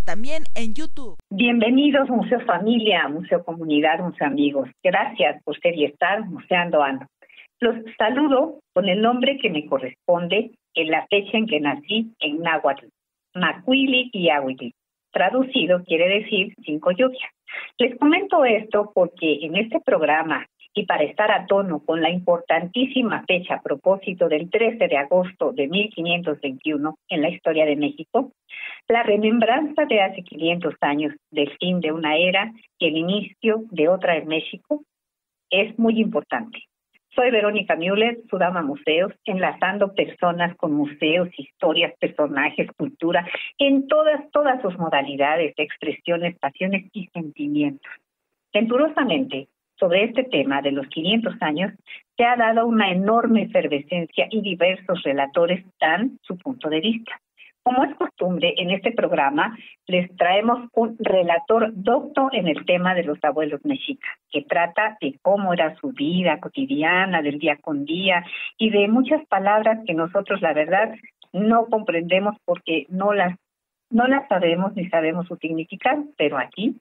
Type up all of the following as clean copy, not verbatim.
también en YouTube. Bienvenidos Museo Familia, Museo Comunidad, Museo Amigos. Gracias por ser y estar Museando Ando. Los saludo con el nombre que me corresponde en la fecha en que nací en náhuatl, Macuili Quiahuitl. Traducido quiere decir 5 lluvias. Les comento esto porque en este programa, y para estar a tono con la importantísima fecha a propósito del 13 de agosto de 1521 en la historia de México, la remembranza de hace 500 años del fin de una era y el inicio de otra en México es muy importante. Soy Verónica Müller, Sudama Museos, enlazando personas con museos, historias, personajes, cultura, en todas sus modalidades, expresiones, pasiones y sentimientos. Venturosamente, sobre este tema de los 500 años, se ha dado una enorme efervescencia y diversos relatores dan su punto de vista. Como es costumbre, en este programa les traemos un relator docto en el tema de los abuelos mexicas, que trata de cómo era su vida cotidiana, del día con día, y de muchas palabras que nosotros, la verdad, no comprendemos porque no las sabemos ni sabemos su significado, pero aquí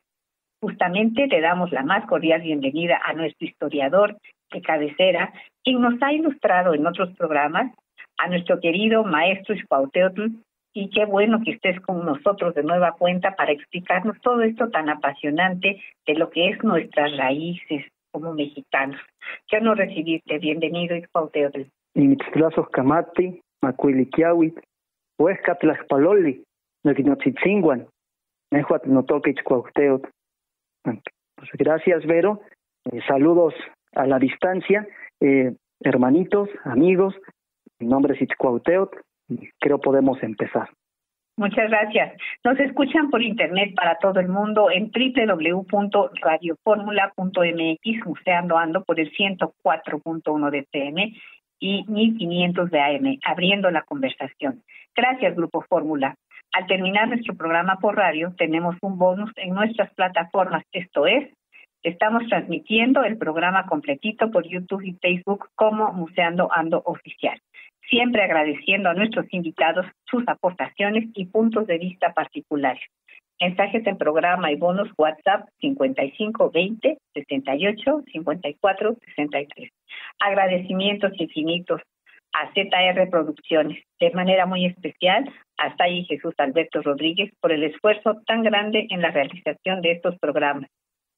justamente le damos la más cordial bienvenida a nuestro historiador de cabecera, quien nos ha ilustrado en otros programas, a nuestro querido maestro Ixcuauhteotl, y qué bueno que estés con nosotros de nueva cuenta para explicarnos todo esto tan apasionante de lo que es nuestras raíces como mexicanos. ¿Qué honor recibirte? Bienvenido, Ixcuauhteotl. Nimitztlazos Camati, Macuili Quiahuitl, Huescatlaxpaloli, Nequinotzitzinguan, Nehuatl Notoque Ixcuauhteotl. Pues gracias, Vero. Saludos a la distancia, hermanitos, amigos. Mi nombre es Ixcuauhteotl y creo podemos empezar. Muchas gracias. Nos escuchan por internet para todo el mundo en www.radioformula.mx, Museando Ando por el 104.1 de FM y 1500 de AM, abriendo la conversación. Gracias, Grupo Fórmula. Al terminar nuestro programa por radio, tenemos un bonus en nuestras plataformas. Esto es, estamos transmitiendo el programa completito por YouTube y Facebook como Museando Ando Oficial. Siempre agradeciendo a nuestros invitados sus aportaciones y puntos de vista particulares. Mensajes en programa y bonus WhatsApp 5520 68 54 63. Agradecimientos infinitos a ZR Producciones, de manera muy especial a Sai Jesús Alberto Rodríguez por el esfuerzo tan grande en la realización de estos programas.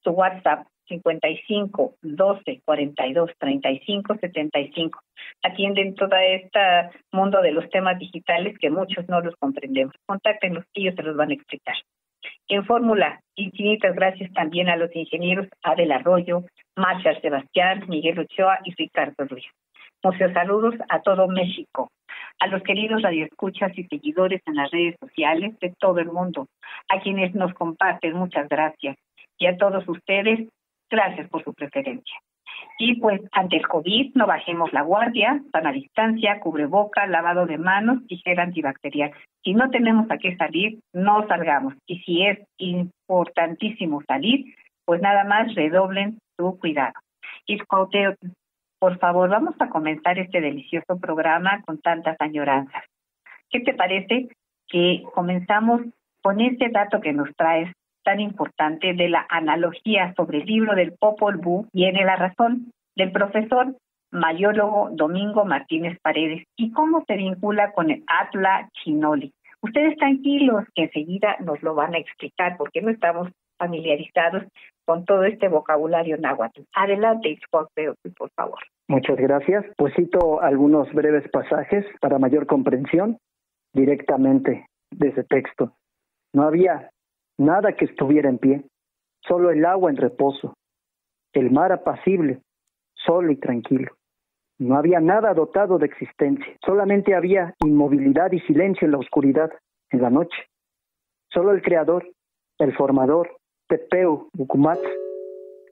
Su WhatsApp 55 12 42 35 75. Atienden todo este mundo de los temas digitales que muchos no los comprendemos. Contáctenos, ellos se los van a explicar. En Fórmula, infinitas gracias también a los ingenieros Adel Arroyo, Marshall Sebastián, Miguel Ochoa y Ricardo Ruiz. Muchos saludos a todo México, a los queridos radioescuchas y seguidores en las redes sociales de todo el mundo, a quienes nos comparten, muchas gracias. Y a todos ustedes, gracias por su preferencia. Y pues ante el COVID no bajemos la guardia, sana distancia, cubreboca, lavado de manos y gel antibacterial. Si no tenemos a qué salir, no salgamos. Y si es importantísimo salir, pues nada más redoblen su cuidado. Ixcuauhteotl, por favor, vamos a comenzar este delicioso programa con tantas añoranzas. ¿Qué te parece que comenzamos con este dato que nos traes tan importante de la analogía sobre el libro del Popol Vuh, Viene la razón, del profesor mayólogo Domingo Martínez Paredes, y cómo se vincula con el Atla Chinoli? Ustedes tranquilos, que enseguida nos lo van a explicar, porque no estamos familiarizados con todo este vocabulario náhuatl. Adelante, Ixcuauhteotl, por favor. Muchas gracias. Pues cito algunos breves pasajes para mayor comprensión directamente de ese texto. No había nada que estuviera en pie, solo el agua en reposo, el mar apacible, solo y tranquilo. No había nada dotado de existencia, solamente había inmovilidad y silencio en la oscuridad, en la noche. Solo el creador, el formador, Tepeu, Ucumatl,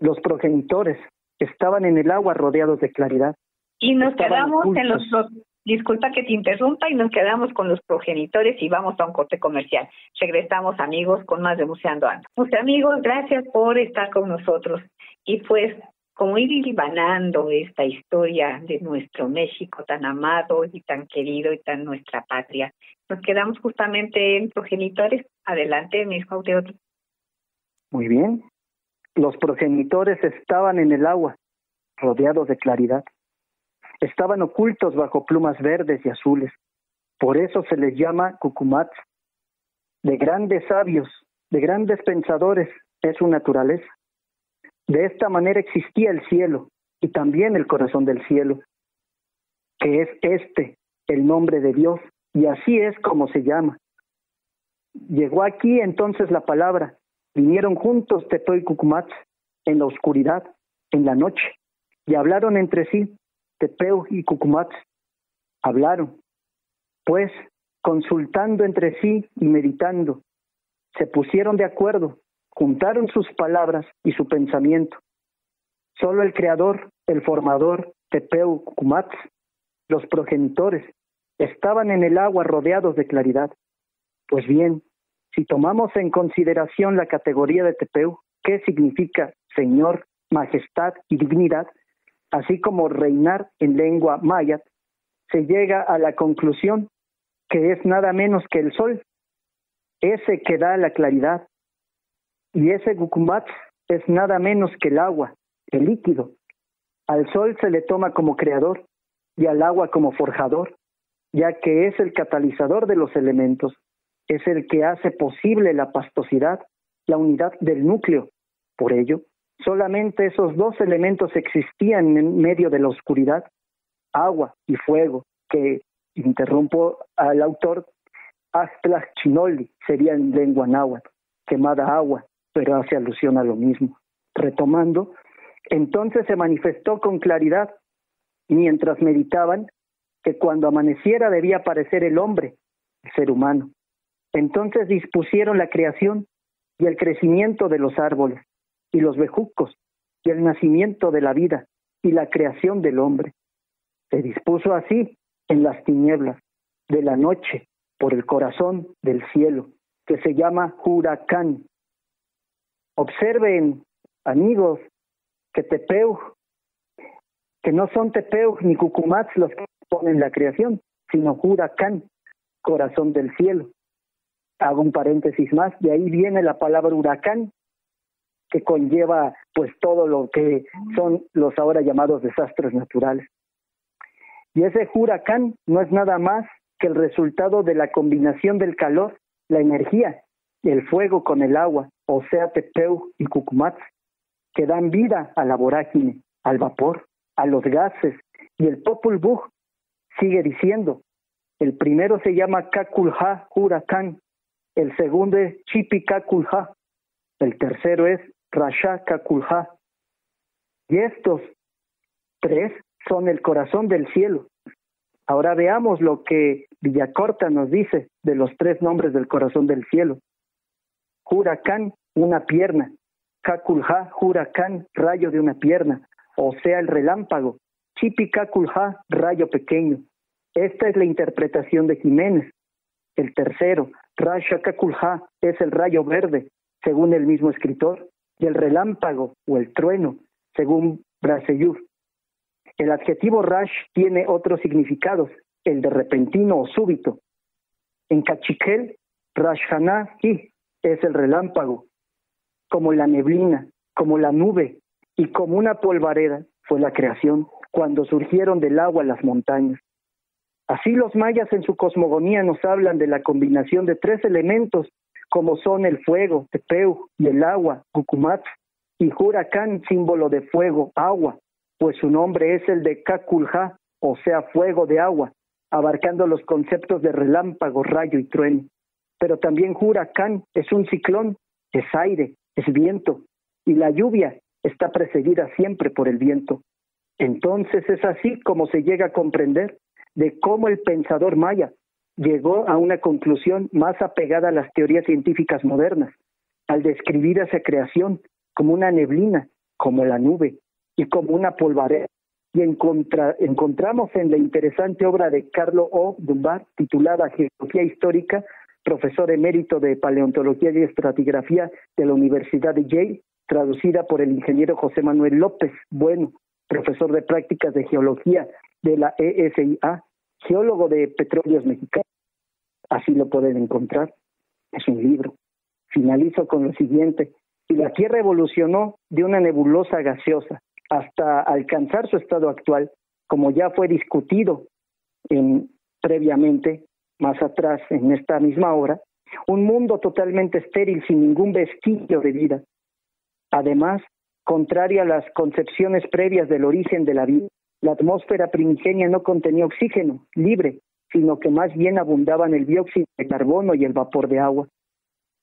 los progenitores, estaban en el agua rodeados de claridad. Y nos Estaban quedamos ocultos. en los... Disculpa que te interrumpa, y nos quedamos con los progenitores y vamos a un corte comercial. Regresamos, amigos, con más de Museando Ando. Amigos, gracias por estar con nosotros. Y pues, como ir hilvanando esta historia de nuestro México tan amado y tan querido y tan nuestra patria. Nos quedamos justamente en progenitores. Adelante, mis Cuauhteotl. Muy bien. Los progenitores estaban en el agua, rodeados de claridad. Estaban ocultos bajo plumas verdes y azules. Por eso se les llama Cucumats. De grandes sabios, de grandes pensadores es su naturaleza. De esta manera existía el cielo y también el corazón del cielo, que es el nombre de Dios, y así es como se llama. Llegó aquí entonces la palabra. Vinieron juntos Tepeu y Cucumats en la oscuridad, en la noche, y hablaron entre sí. Tepeu y Cucumats hablaron, pues, consultando entre sí y meditando, se pusieron de acuerdo, juntaron sus palabras y su pensamiento. Solo el creador, el formador, Tepeu, Cucumats, los progenitores, estaban en el agua rodeados de claridad. Pues bien, si tomamos en consideración la categoría de Tepeu, ¿qué significa Señor, majestad y dignidad? Así como reinar en lengua maya, se llega a la conclusión que es nada menos que el sol, ese que da la claridad, y ese Cucumats es nada menos que el agua, el líquido. Al sol se le toma como creador y al agua como forjador, ya que es el catalizador de los elementos, es el que hace posible la pastosidad, la unidad del núcleo. Por ello, solamente esos dos elementos existían en medio de la oscuridad, agua y fuego, que, interrumpo al autor, Axtlac Chinoli sería en lengua náhuatl, quemada agua, pero hace alusión a lo mismo. Retomando, entonces se manifestó con claridad, mientras meditaban, que cuando amaneciera debía aparecer el hombre, el ser humano. Entonces dispusieron la creación y el crecimiento de los árboles, y los bejucos, y el nacimiento de la vida, y la creación del hombre. Se dispuso así en las tinieblas de la noche, por el corazón del cielo, que se llama Huracán. Observen, amigos, que Tepeu, que no son Tepeu ni Cucumats los que ponen la creación, sino Huracán, corazón del cielo. Hago un paréntesis más, de ahí viene la palabra huracán, que conlleva pues todo lo que son los ahora llamados desastres naturales. Y ese huracán no es nada más que el resultado de la combinación del calor, la energía, el fuego con el agua, o sea, Tepeu y Cucumats, que dan vida a la vorágine, al vapor, a los gases, y el Popol Vuh sigue diciendo, el primero se llama Caculha, huracán, el segundo es Chipi Caculha, el tercero es Rasha Caculha, y estos tres son el corazón del cielo. Ahora veamos lo que Villacorta nos dice de los tres nombres del corazón del cielo. Huracán, una pierna. Caculha, huracán, rayo de una pierna, o sea, el relámpago. Chipi Caculha, rayo pequeño. Esta es la interpretación de Jiménez. El tercero, Rasha Caculha, es el rayo verde, según el mismo escritor, y el relámpago o el trueno, según Braseyur. El adjetivo rash tiene otros significados, el de repentino o súbito. En cachiquel, rashhaná es el relámpago, como la neblina, como la nube y como una polvareda fue la creación cuando surgieron del agua las montañas. Así los mayas en su cosmogonía nos hablan de la combinación de tres elementos como son el fuego, Tepeu, y el agua, Cucumats, y huracán, símbolo de fuego, agua, pues su nombre es el de Caculha, o sea, fuego de agua, abarcando los conceptos de relámpago, rayo y trueno. Pero también huracán es un ciclón, es aire, es viento, y la lluvia está precedida siempre por el viento. Entonces es así como se llega a comprender de cómo el pensador maya llegó a una conclusión más apegada a las teorías científicas modernas, al describir esa creación como una neblina, como la nube, y como una polvareda. Y encontramos en la interesante obra de Carlo O. Dunbar, titulada Geografía Histórica, profesor emérito de Paleontología y Estratigrafía de la Universidad de Yale, traducida por el ingeniero José Manuel López Bueno, profesor de prácticas de geología de la ESIA, geólogo de petróleos mexicanos. Así lo pueden encontrar. Es un libro. Finalizo con lo siguiente. Y la Tierra evolucionó de una nebulosa gaseosa hasta alcanzar su estado actual, como ya fue discutido previamente, más atrás en esta misma obra, un mundo totalmente estéril sin ningún vestigio de vida. Además, contraria a las concepciones previas del origen de la vida, la atmósfera primigenia no contenía oxígeno libre, sino que más bien abundaban el dióxido de carbono y el vapor de agua.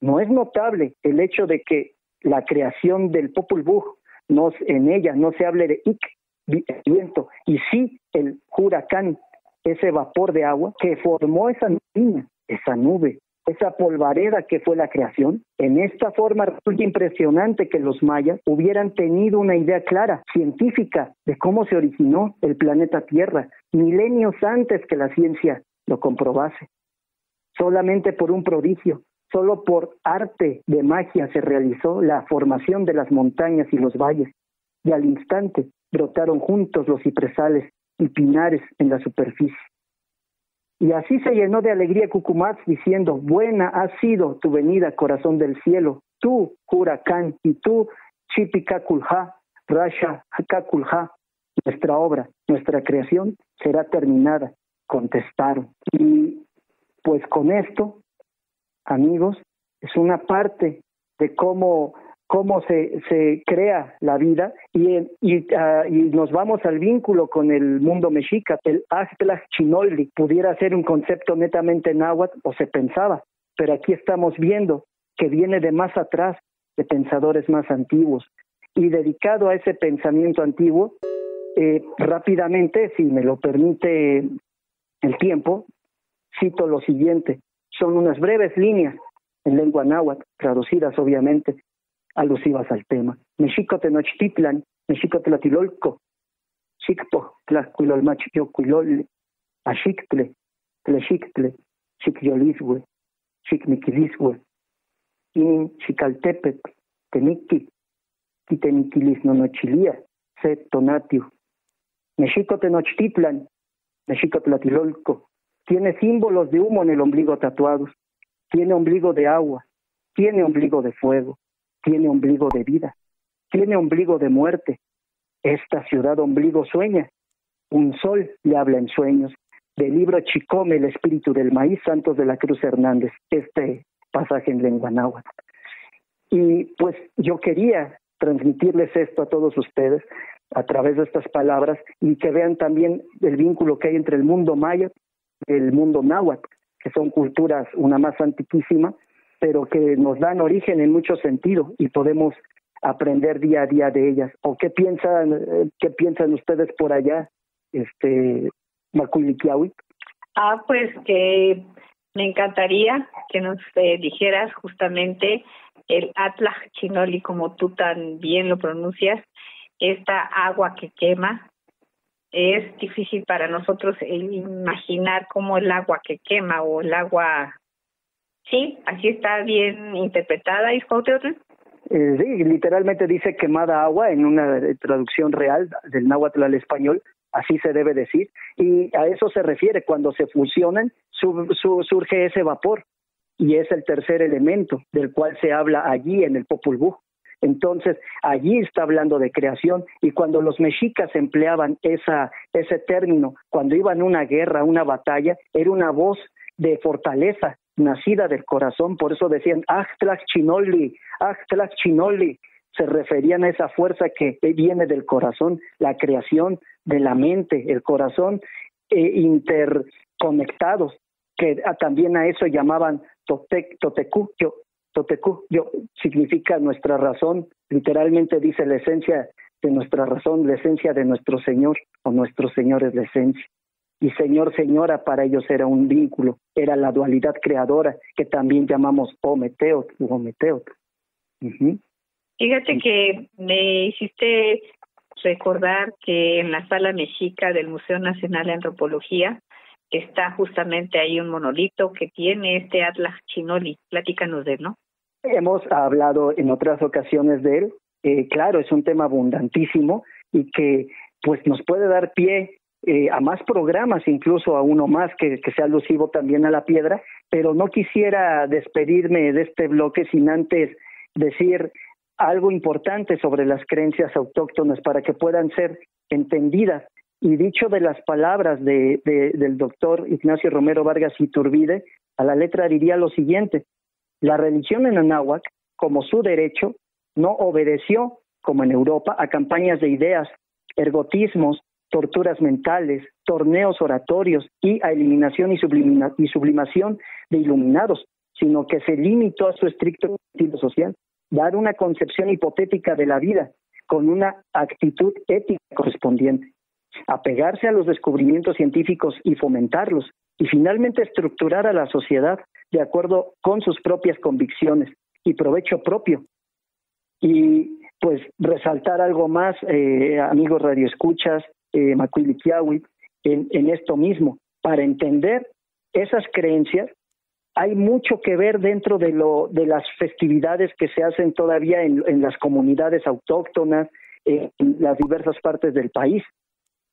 No es notable el hecho de que la creación del Popol Vuh, en ella no se hable de viento, y sí el huracán, ese vapor de agua que formó esa nube, esa polvareda que fue la creación. En esta forma resulta impresionante que los mayas hubieran tenido una idea clara, científica, de cómo se originó el planeta Tierra, milenios antes que la ciencia lo comprobase. Solamente por un prodigio, solo por arte de magia se realizó la formación de las montañas y los valles, y al instante brotaron juntos los cipresales y pinares en la superficie. Y así se llenó de alegría Cucumatz, diciendo: buena ha sido tu venida, corazón del cielo, tú, huracán, y tú, Chipicaculja, Rasha Caculja. Nuestra obra, nuestra creación será terminada, contestaron. Y pues con esto, amigos, es una parte de cómo se crea la vida, y nos vamos al vínculo con el mundo mexica. El Axtla Chinolli pudiera ser un concepto netamente náhuatl, o se pensaba, pero aquí estamos viendo que viene de más atrás, de pensadores más antiguos, y dedicado a ese pensamiento antiguo, rápidamente, si me lo permite el tiempo, cito lo siguiente. Son unas breves líneas en lengua náhuatl, traducidas obviamente, alusivas al tema. Mexico Tenochtitlan, Mexico Tlatilolco, Xicpo, Tlacuilolmachiyocuilole, Axictle, Tlexictle, Xicyoliswe, Xicmiquiliswe, Inin Xicaltepet, Teniqui, Quiteniquilis Nonochilia, Set Tonatiu. Mexico Tenochtitlan, Mexico Tlatilolco, tiene símbolos de humo en el ombligo tatuados, tiene ombligo de agua, tiene ombligo de fuego, tiene ombligo de vida, tiene ombligo de muerte. Esta ciudad ombligo sueña, un sol le habla en sueños. Del libro Chicome, el espíritu del maíz, Santos de la Cruz Hernández, este pasaje en lengua náhuatl. Y pues yo quería transmitirles esto a todos ustedes a través de estas palabras, y que vean también el vínculo que hay entre el mundo maya y el mundo náhuatl, que son culturas una más antiquísima, pero que nos dan origen en muchos sentidos y podemos aprender día a día de ellas. ¿O qué piensan ustedes por allá, Macuiliquiahui? Pues me encantaría que nos dijeras justamente el Atlaj Chinoli, como tú tan bien lo pronuncias, esta agua que quema. Es difícil para nosotros imaginar cómo el agua que quema o el agua... Sí, así está bien interpretada, Iscuauhteotl. Sí, literalmente dice quemada agua en una traducción real del náhuatl al español, así se debe decir, y a eso se refiere. Cuando se fusionan, surge ese vapor, y es el tercer elemento del cual se habla allí en el Popol Vuh. Entonces, allí está hablando de creación, y cuando los mexicas empleaban ese término, cuando iban a una guerra, a una batalla, era una voz de fortaleza, nacida del corazón. Por eso decían Axtlax Chinoli, se referían a esa fuerza que viene del corazón, la creación de la mente, el corazón, interconectados, que también a eso llamaban Totecuyo, significa nuestra razón, literalmente dice la esencia de nuestra razón, la esencia de nuestro Señor, o nuestro Señor es la esencia. Y Señor, Señora, para ellos era un vínculo, era la dualidad creadora, que también llamamos Ometeot u Ometeot. Fíjate que me hiciste recordar que en la sala mexica del Museo Nacional de Antropología está justamente ahí un monolito que tiene este Atlaj Chinoli. Platícanos de él, ¿no? Hemos hablado en otras ocasiones de él. claro, es un tema abundantísimo y que pues nos puede dar pie a más programas, incluso a uno más que sea alusivo también a la piedra, pero no quisiera despedirme de este bloque sin antes decir algo importante sobre las creencias autóctonas para que puedan ser entendidas. Y dicho de las palabras del doctor Ignacio Romero Vargas Iturbide, a la letra diría lo siguiente: la religión en Anáhuac, como su derecho, no obedeció, como en Europa, a campañas de ideas, ergotismos, torturas mentales, torneos oratorios y a eliminación y sublimación de iluminados, sino que se limitó a su estricto sentido social, dar una concepción hipotética de la vida con una actitud ética correspondiente, apegarse a los descubrimientos científicos y fomentarlos, y finalmente estructurar a la sociedad de acuerdo con sus propias convicciones y provecho propio. Y pues resaltar algo más, amigos radioescuchas, Macuiliquiahuitl, en esto mismo, para entender esas creencias. Hay mucho que ver dentro de las festividades que se hacen todavía en las comunidades autóctonas, en las diversas partes del país.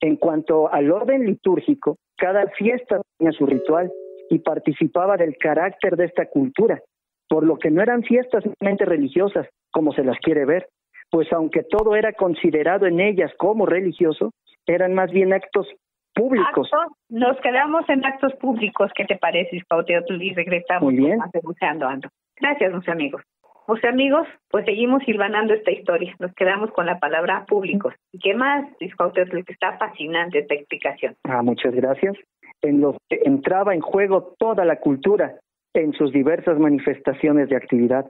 En cuanto al orden litúrgico, cada fiesta tenía su ritual y participaba del carácter de esta cultura, por lo que no eran fiestas meramente religiosas, como se las quiere ver, pues aunque todo era considerado en ellas como religioso, eran más bien actos públicos. Nos quedamos en actos públicos. ¿Qué te parece, Iztautl? Y regresamos. Muy bien. Con Buceando Ando. Gracias, mis amigos. Pues amigos, pues seguimos hilvanando esta historia. Nos quedamos con la palabra públicos. ¿Y qué más, Iztautl? Que está fascinante esta explicación. Muchas gracias. En los que entraba en juego toda la cultura en sus diversas manifestaciones de actividad,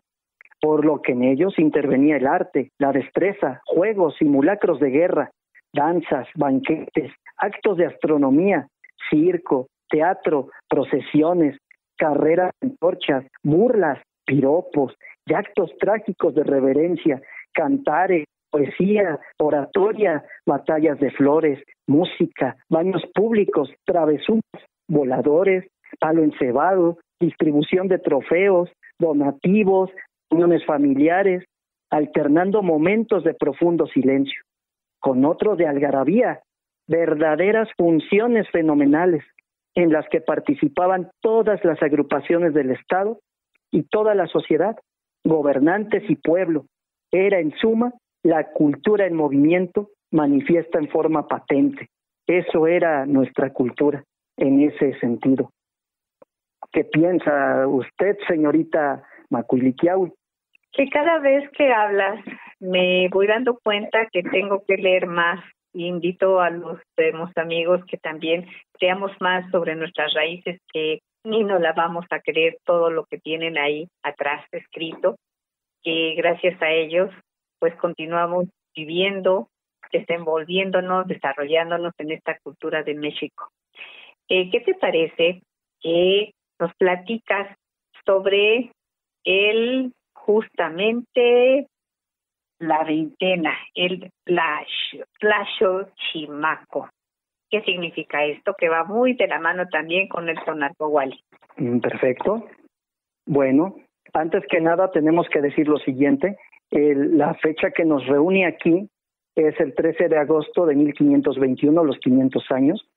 por lo que en ellos intervenía el arte, la destreza, juegos, simulacros de guerra, danzas, banquetes, actos de astronomía, circo, teatro, procesiones, carreras en antorchas, burlas, piropos y actos trágicos de reverencia, cantares, poesía, oratoria, batallas de flores, música, baños públicos, travesuras, voladores, palo encebado, distribución de trofeos, donativos, uniones familiares, alternando momentos de profundo silencio con otros de algarabía, verdaderas funciones fenomenales en las que participaban todas las agrupaciones del Estado y toda la sociedad, gobernantes y pueblo. Era en suma la cultura en movimiento manifiesta en forma patente. Eso era nuestra cultura en ese sentido. ¿Qué piensa usted, señorita Macuiliquiahuitl? Que cada vez que hablas me voy dando cuenta que tengo que leer más. Invito a los demás amigos que también leamos más sobre nuestras raíces, que ni nos la vamos a creer todo lo que tienen ahí atrás escrito, que gracias a ellos pues continuamos viviendo, desenvolviéndonos, desarrollándonos en esta cultura de México. ¿Qué te parece que nos platicas sobre justamente la veintena, el Tlaxochimaco? ¿Qué significa esto? Que va muy de la mano también con el Tonalpohualli. Perfecto. Bueno, antes que nada tenemos que decir lo siguiente. La fecha que nos reúne aquí es el 13 de agosto de 1521, los 500 años,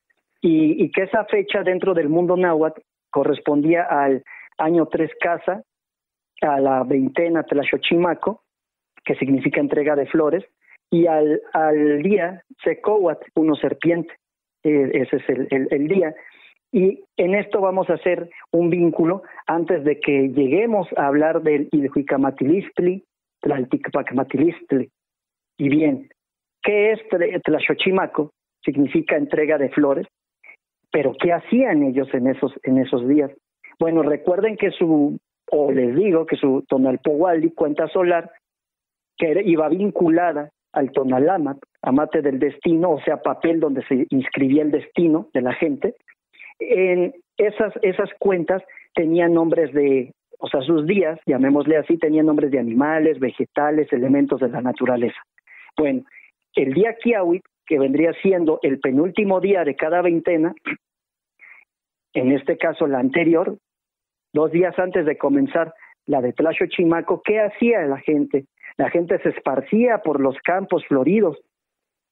y que esa fecha dentro del mundo náhuatl correspondía al año 3 Casa, a la veintena Tlaxochimaco, que significa entrega de flores, y al día Secowatl, uno serpiente. Ese es el día. Y en esto vamos a hacer un vínculo antes de que lleguemos a hablar del Ilhuicamatilistli, Tlalticpacmatilistli. Y bien, ¿qué es Tlaxochimaco? Significa entrega de flores, pero ¿qué hacían ellos en esos días? Bueno, recuerden que su Tonalpohualli, cuenta solar, que iba vinculada al Tonalámatl, amate del destino, o sea, papel donde se inscribía el destino de la gente. En esas cuentas tenían nombres sus días, llamémosle así, tenían nombres de animales, vegetales, elementos de la naturaleza. Bueno, el día Quiahuitl, que vendría siendo el penúltimo día de cada veintena, en este caso la anterior, 2 días antes de comenzar la de Tlaxochimaco, ¿qué hacía la gente? La gente se esparcía por los campos floridos,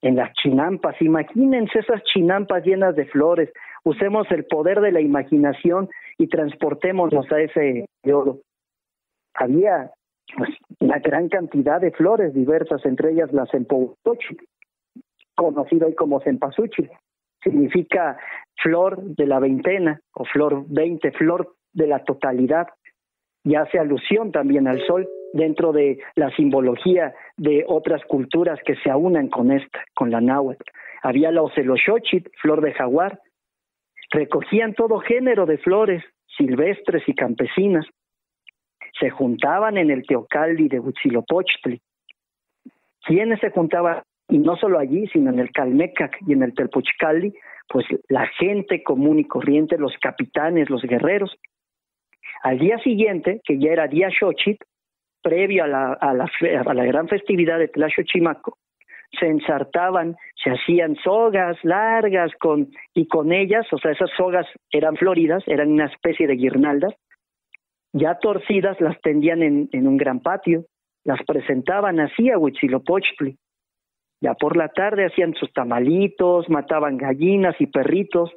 en las chinampas. Imagínense esas chinampas llenas de flores. Usemos el poder de la imaginación y transportémonos a ese periodo. Había pues una gran cantidad de flores diversas, entre ellas la cempasúchil, conocido hoy como cempasúchil. Significa flor de la veintena o flor 20, flor de la totalidad, y hace alusión también al sol dentro de la simbología de otras culturas que se aunan con esta, con la náhuatl. Había la oceloxochitl, flor de jaguar. Recogían todo género de flores silvestres y campesinas. Se juntaban en el teocalli de Huitzilopochtli. ¿Quiénes se juntaban? Y no solo allí, sino en el Calmecac y en el Telpuchcalli, pues la gente común y corriente, los capitanes, los guerreros. Al día siguiente, que ya era día Xochitl, previo a la gran festividad de Tlaxochimaco, se ensartaban, se hacían sogas largas y con ellas, o sea, esas sogas eran floridas, eran una especie de guirnaldas, ya torcidas las tendían en un gran patio, las presentaban así a Huitzilopochtli. Ya por la tarde hacían sus tamalitos, mataban gallinas y perritos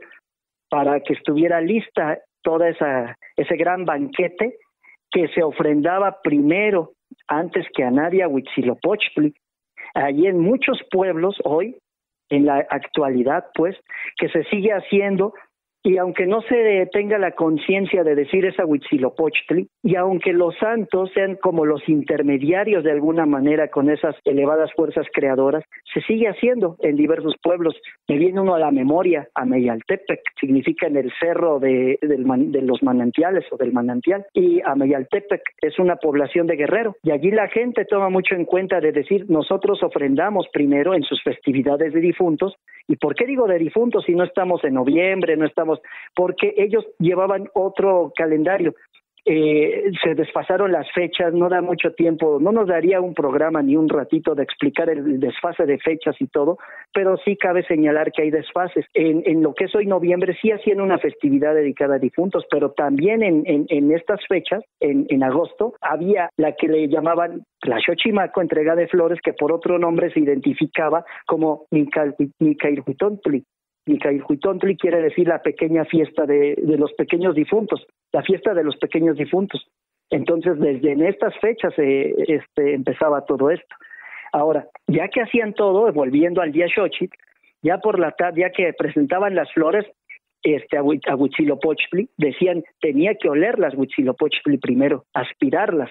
para que estuviera lista toda ese gran banquete que se ofrendaba primero, antes que a nadie, a Huitzilopochtli. Allí en muchos pueblos hoy, en la actualidad, pues, que se sigue haciendo, y aunque no se tenga la conciencia de decir esa Huitzilopochtli, y aunque los santos sean como los intermediarios de alguna manera con esas elevadas fuerzas creadoras, se sigue haciendo en diversos pueblos. Me viene uno a la memoria, Ameyaltepec, significa en el cerro de los manantiales o del manantial, y Ameyaltepec es una población de Guerrero, y allí la gente toma mucho en cuenta de decir, nosotros ofrendamos primero en sus festividades de difuntos. ¿Y por qué digo de difuntos si no estamos en noviembre, no estamos? Porque ellos llevaban otro calendario. Se desfasaron las fechas, no da mucho tiempo, no nos daría un programa ni un ratito de explicar el desfase de fechas y todo, pero sí cabe señalar que hay desfases. En lo que es hoy noviembre sí hacían una festividad dedicada a difuntos, pero también en estas fechas, en agosto, había la que le llamaban Tlaxochimaco, entrega de flores, que por otro nombre se identificaba como Nicailhuitontli. Nicailhuitontli quiere decir la pequeña fiesta de los pequeños difuntos, la fiesta de los pequeños difuntos. Entonces, desde en estas fechas empezaba todo esto. Ahora, ya que hacían todo, volviendo al día Xochitl, ya por la tarde, ya que presentaban las flores a Huitzilopochtli, decían, tenía que olerlas Huitzilopochtli primero, aspirarlas.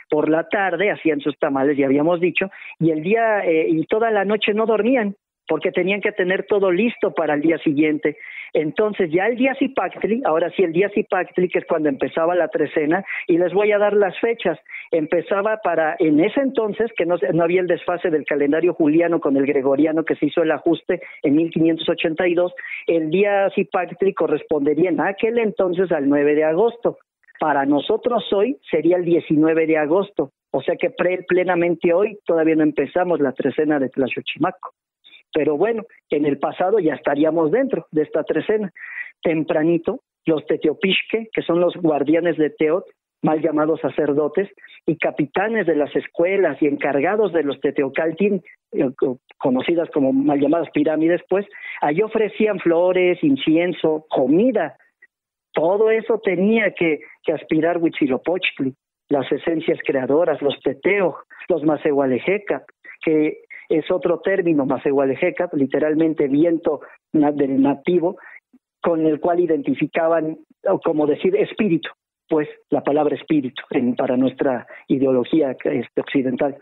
Por la tarde hacían sus tamales, ya habíamos dicho, y el día y toda la noche no dormían, porque tenían que tener todo listo para el día siguiente. Entonces ya el día Zipactli, ahora sí el día Zipactli, que es cuando empezaba la trecena, y les voy a dar las fechas, empezaba en ese entonces, que no había el desfase del calendario juliano con el gregoriano, que se hizo el ajuste en 1582, el día Zipactli correspondería en aquel entonces al 9 de agosto. Para nosotros hoy sería el 19 de agosto, o sea que plenamente hoy todavía no empezamos la trecena de Tlaxochimaco. Pero bueno, en el pasado ya estaríamos dentro de esta trecena. Tempranito, los teteopixque, que son los guardianes de Teot, mal llamados sacerdotes, y capitanes de las escuelas y encargados de los teteocaltin, conocidas como mal llamadas pirámides, pues, allí ofrecían flores, incienso, comida. Todo eso tenía que aspirar Huitzilopochtli, las esencias creadoras, los teteos, los masehualejeca, que es otro término, Masehualejeca, literalmente viento del nativo, con el cual identificaban, como decir, espíritu, pues la palabra espíritu para nuestra ideología occidental.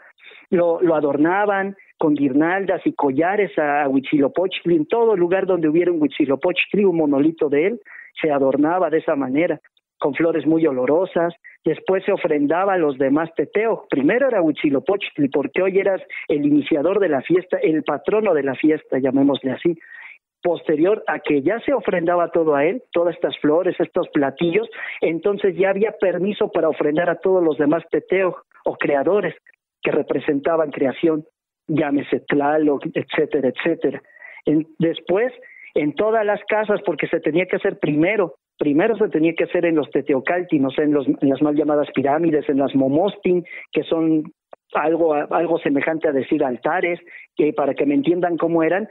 Lo adornaban con guirnaldas y collares a Huitzilopochtli. En todo lugar donde hubiera un Huitzilopochtli, un monolito de él, se adornaba de esa manera, con flores muy olorosas. Después se ofrendaba a los demás teteos. Primero era Huitzilopochtli, porque hoy eras el iniciador de la fiesta, el patrono de la fiesta, llamémosle así. Posterior a que ya se ofrendaba todo a él, todas estas flores, estos platillos, entonces ya había permiso para ofrendar a todos los demás teteos o creadores que representaban creación, llámese Tlaloc, etcétera, etcétera. Después, en todas las casas, porque se tenía que hacer primero se tenía que hacer en los teteocaltinos, en las mal llamadas pirámides, en las momostin, que son algo semejante a decir altares, que para que me entiendan cómo eran,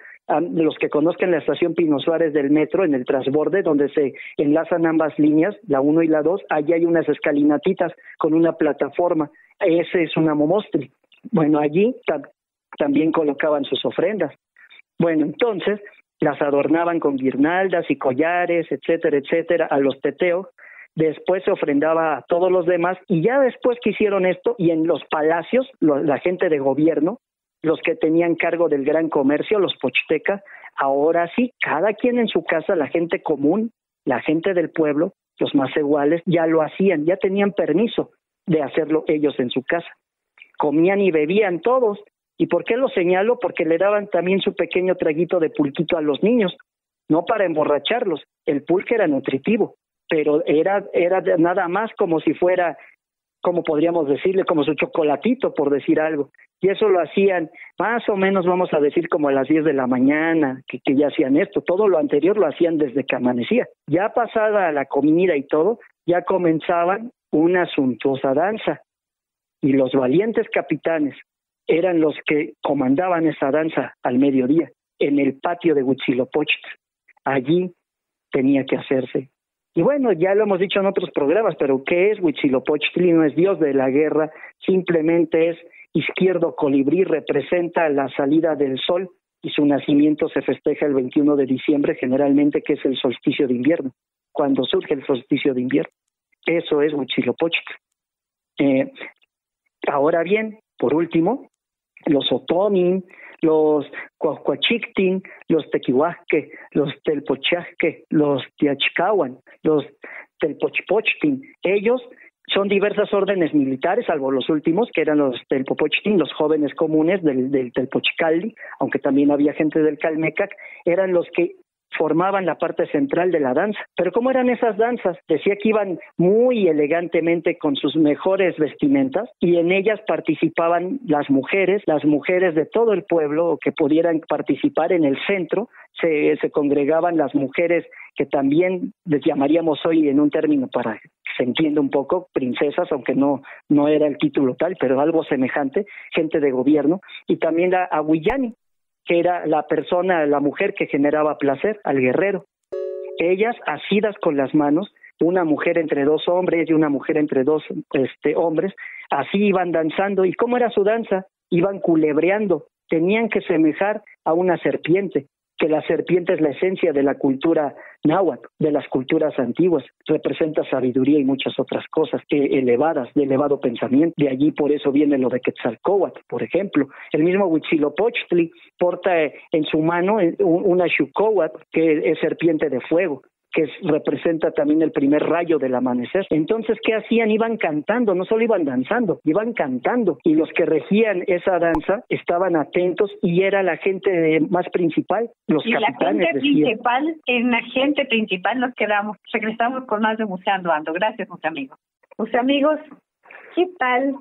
los que conozcan la estación Pino Suárez del metro, en el transborde, donde se enlazan ambas líneas, la 1 y la 2, allí hay unas escalinatitas con una plataforma, ese es un amomostri. Bueno, allí también colocaban sus ofrendas. Bueno, entonces las adornaban con guirnaldas y collares, etcétera, etcétera, a los teteos. Después se ofrendaba a todos los demás, y ya después que hicieron esto, y en los palacios, la gente de gobierno, los que tenían cargo del gran comercio, los pochtecas, ahora sí, cada quien en su casa, la gente común, la gente del pueblo, los más iguales, ya lo hacían, ya tenían permiso de hacerlo ellos en su casa. Comían y bebían todos. ¿Y por qué lo señalo? Porque le daban también su pequeño traguito de pulquito a los niños, no para emborracharlos, el pulque era nutritivo, pero era nada más como si fuera, como podríamos decirle, como su chocolatito, por decir algo. Y eso lo hacían más o menos, vamos a decir, como a las 10 de la mañana, que ya hacían esto. Todo lo anterior lo hacían desde que amanecía. Ya pasada la comida y todo, ya comenzaban una suntuosa danza. Y los valientes capitanes eran los que comandaban esa danza al mediodía, en el patio de Huitzilopochtli. Allí tenía que hacerse. Y bueno, ya lo hemos dicho en otros programas, pero ¿qué es Huitzilopochtli? No es dios de la guerra, simplemente es izquierdo colibrí, representa la salida del sol, y su nacimiento se festeja el 21 de diciembre, generalmente, que es el solsticio de invierno, cuando surge el solsticio de invierno. Eso es Huitzilopochtli. Ahora bien, por último, los otomin, los cuacuachictin, los tequihuasque, los telpochasque, los tiachcahuan, los telpochpochtin, ellos son diversas órdenes militares, salvo los últimos, que eran los telpopochtin, los jóvenes comunes del Telpochcalli, aunque también había gente del Calmecac, eran los que formaban la parte central de la danza. Pero ¿cómo eran esas danzas? Decía que iban muy elegantemente con sus mejores vestimentas, y en ellas participaban las mujeres de todo el pueblo que pudieran participar. En el centro se congregaban las mujeres que también les llamaríamos hoy, en un término para que se entienda un poco, princesas, aunque no era el título tal, pero algo semejante, gente de gobierno, y también la aguillani, que era la mujer que generaba placer al guerrero. Ellas, asidas con las manos, una mujer entre dos hombres y una mujer entre dos hombres, así iban danzando. ¿Y cómo era su danza? Iban culebreando, tenían que semejar a una serpiente, que la serpiente es la esencia de la cultura náhuatl, de las culturas antiguas, representa sabiduría y muchas otras cosas elevadas, de elevado pensamiento. De allí por eso viene lo de Quetzalcóatl, por ejemplo. El mismo Huitzilopochtli porta en su mano una Xucóatl, que es serpiente de fuego, que representa también el primer rayo del amanecer. Entonces, ¿qué hacían? Iban cantando, no solo iban danzando, iban cantando, y los que regían esa danza estaban atentos, y era la gente más principal, los y capitanes. La gente principal, en la gente principal nos quedamos. Regresamos con más de Museando Ando. Gracias, mis amigos. Mis amigos, ¿qué tal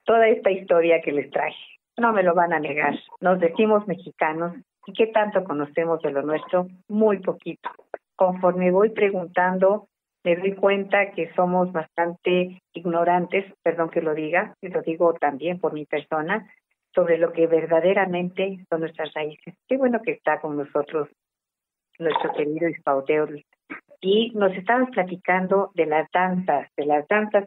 toda esta historia que les traje? No me lo van a negar. Nos decimos mexicanos, ¿y qué tanto conocemos de lo nuestro? Muy poquito. Conforme voy preguntando, me doy cuenta que somos bastante ignorantes, perdón que lo diga, y lo digo también por mi persona, sobre lo que verdaderamente son nuestras raíces. Qué bueno que está con nosotros nuestro querido Izpaoteotl. Y nos estabas platicando de las danzas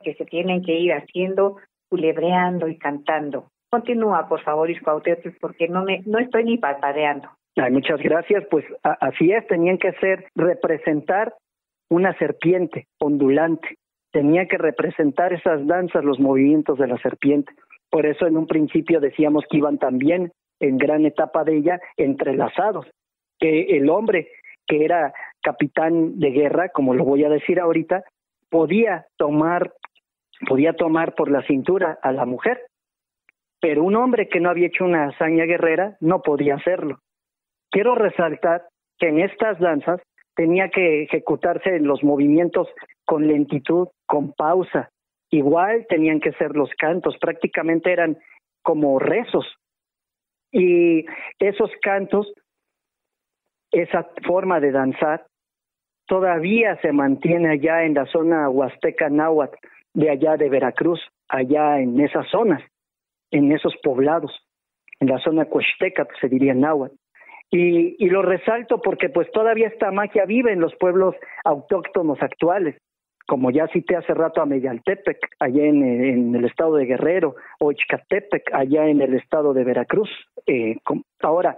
que se tienen que ir haciendo, culebreando y cantando. Continúa, por favor, Izpaoteotl, porque no estoy ni parpadeando. Ay, muchas gracias. Pues así es, tenían que representar una serpiente ondulante, tenía que representar esas danzas, los movimientos de la serpiente. Por eso en un principio decíamos que iban también, en gran etapa de ella, entrelazados, que el hombre que era capitán de guerra, como lo voy a decir ahorita, podía tomar por la cintura a la mujer, pero un hombre que no había hecho una hazaña guerrera no podía hacerlo. Quiero resaltar que en estas danzas tenía que ejecutarse los movimientos con lentitud, con pausa. Igual tenían que ser los cantos, prácticamente eran como rezos. Y esos cantos, esa forma de danzar, todavía se mantiene allá en la zona huasteca náhuatl, de allá de Veracruz, allá en esas zonas. en esos poblados, en la zona Cuexteca, se diría en náhuatl. Y lo resalto porque pues todavía esta magia vive en los pueblos autóctonos actuales, como ya cité hace rato a Medialtepec, allá en el estado de Guerrero, o Ixcatepec, allá en el estado de Veracruz. Ahora,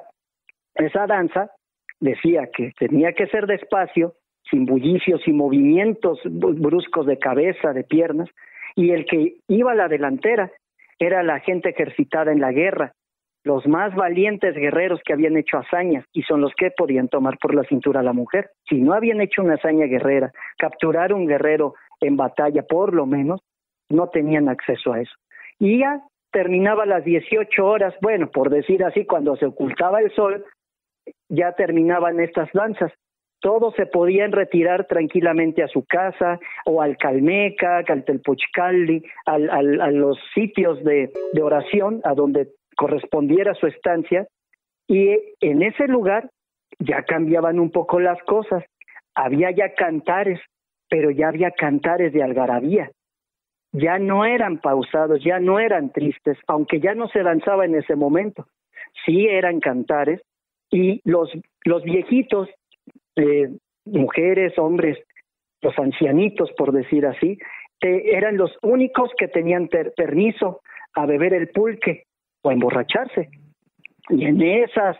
esa danza decía que tenía que ser despacio, sin bullicios y movimientos bruscos de cabeza, de piernas, y el que iba a la delantera era la gente ejercitada en la guerra, los más valientes guerreros que habían hecho hazañas, y son los que podían tomar por la cintura a la mujer. Si no habían hecho una hazaña guerrera, capturar un guerrero en batalla por lo menos, no tenían acceso a eso. Y ya terminaba las 18 horas, bueno, por decir así, cuando se ocultaba el sol, ya terminaban estas danzas. Todos se podían retirar tranquilamente a su casa, o al Calmeca, Caltelpochcalli, a los sitios de oración, a donde correspondiera su estancia, y en ese lugar ya cambiaban un poco las cosas. Había ya cantares, pero ya había cantares de algarabía. Ya no eran pausados, ya no eran tristes, aunque ya no se danzaba en ese momento. Sí eran cantares, y los viejitos, mujeres, hombres, los ancianitos, por decir así, eran los únicos que tenían permiso a beber el pulque o a emborracharse. Y en esas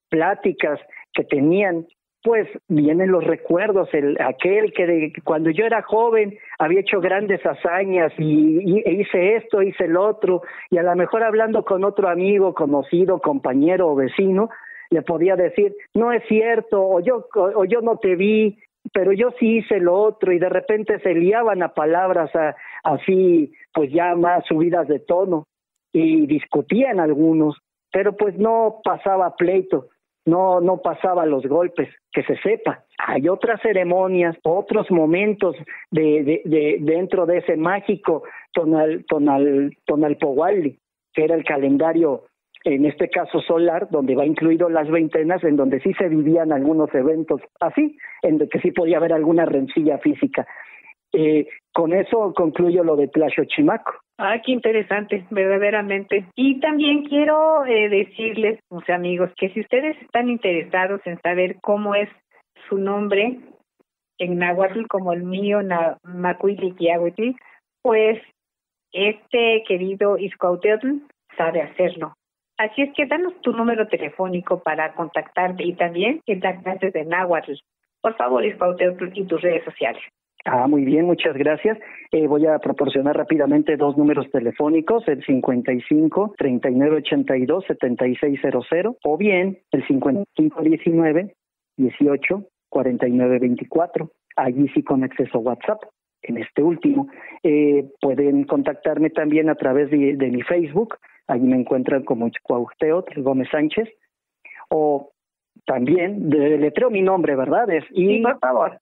pláticas que tenían, pues vienen los recuerdos, aquel que cuando yo era joven había hecho grandes hazañas y hice esto, hice el otro, y a lo mejor hablando con otro amigo, conocido, compañero o vecino, le podía decir, no es cierto, o yo no te vi, pero yo sí hice lo otro, y de repente se liaban a palabras así, pues ya más subidas de tono, y discutían algunos, pero pues no pasaba pleito, no pasaba los golpes, que se sepa. Hay otras ceremonias, otros momentos dentro de ese mágico Tonalpohualli, que era el calendario, en este caso solar, donde va incluido las veintenas, en donde sí se vivían algunos eventos así, en donde sí podía haber alguna rencilla física. Con eso concluyo lo de Tlaxochimaco. Ah, qué interesante, verdaderamente. Y también quiero decirles, mis amigos, que si ustedes están interesados en saber cómo es su nombre en náhuatl, como el mío, Macuiliquiahuitl, pues este querido Izcuauhteotl sabe hacerlo. Así es que danos tu número telefónico para contactarte, y también que da clases de náhuatl. Por favor, Izcuauhteotl, y tus redes sociales. Muy bien, muchas gracias. Voy a proporcionar rápidamente 2 números telefónicos, el 55 39 82 7600, o bien el 55 19 18 49 24. Allí sí con acceso a WhatsApp. En este último pueden contactarme también a través de mi Facebook. Allí me encuentran como Izcuauhteotl Gómez Sánchez, o también deletreo mi nombre, ¿verdad? Sí, por favor.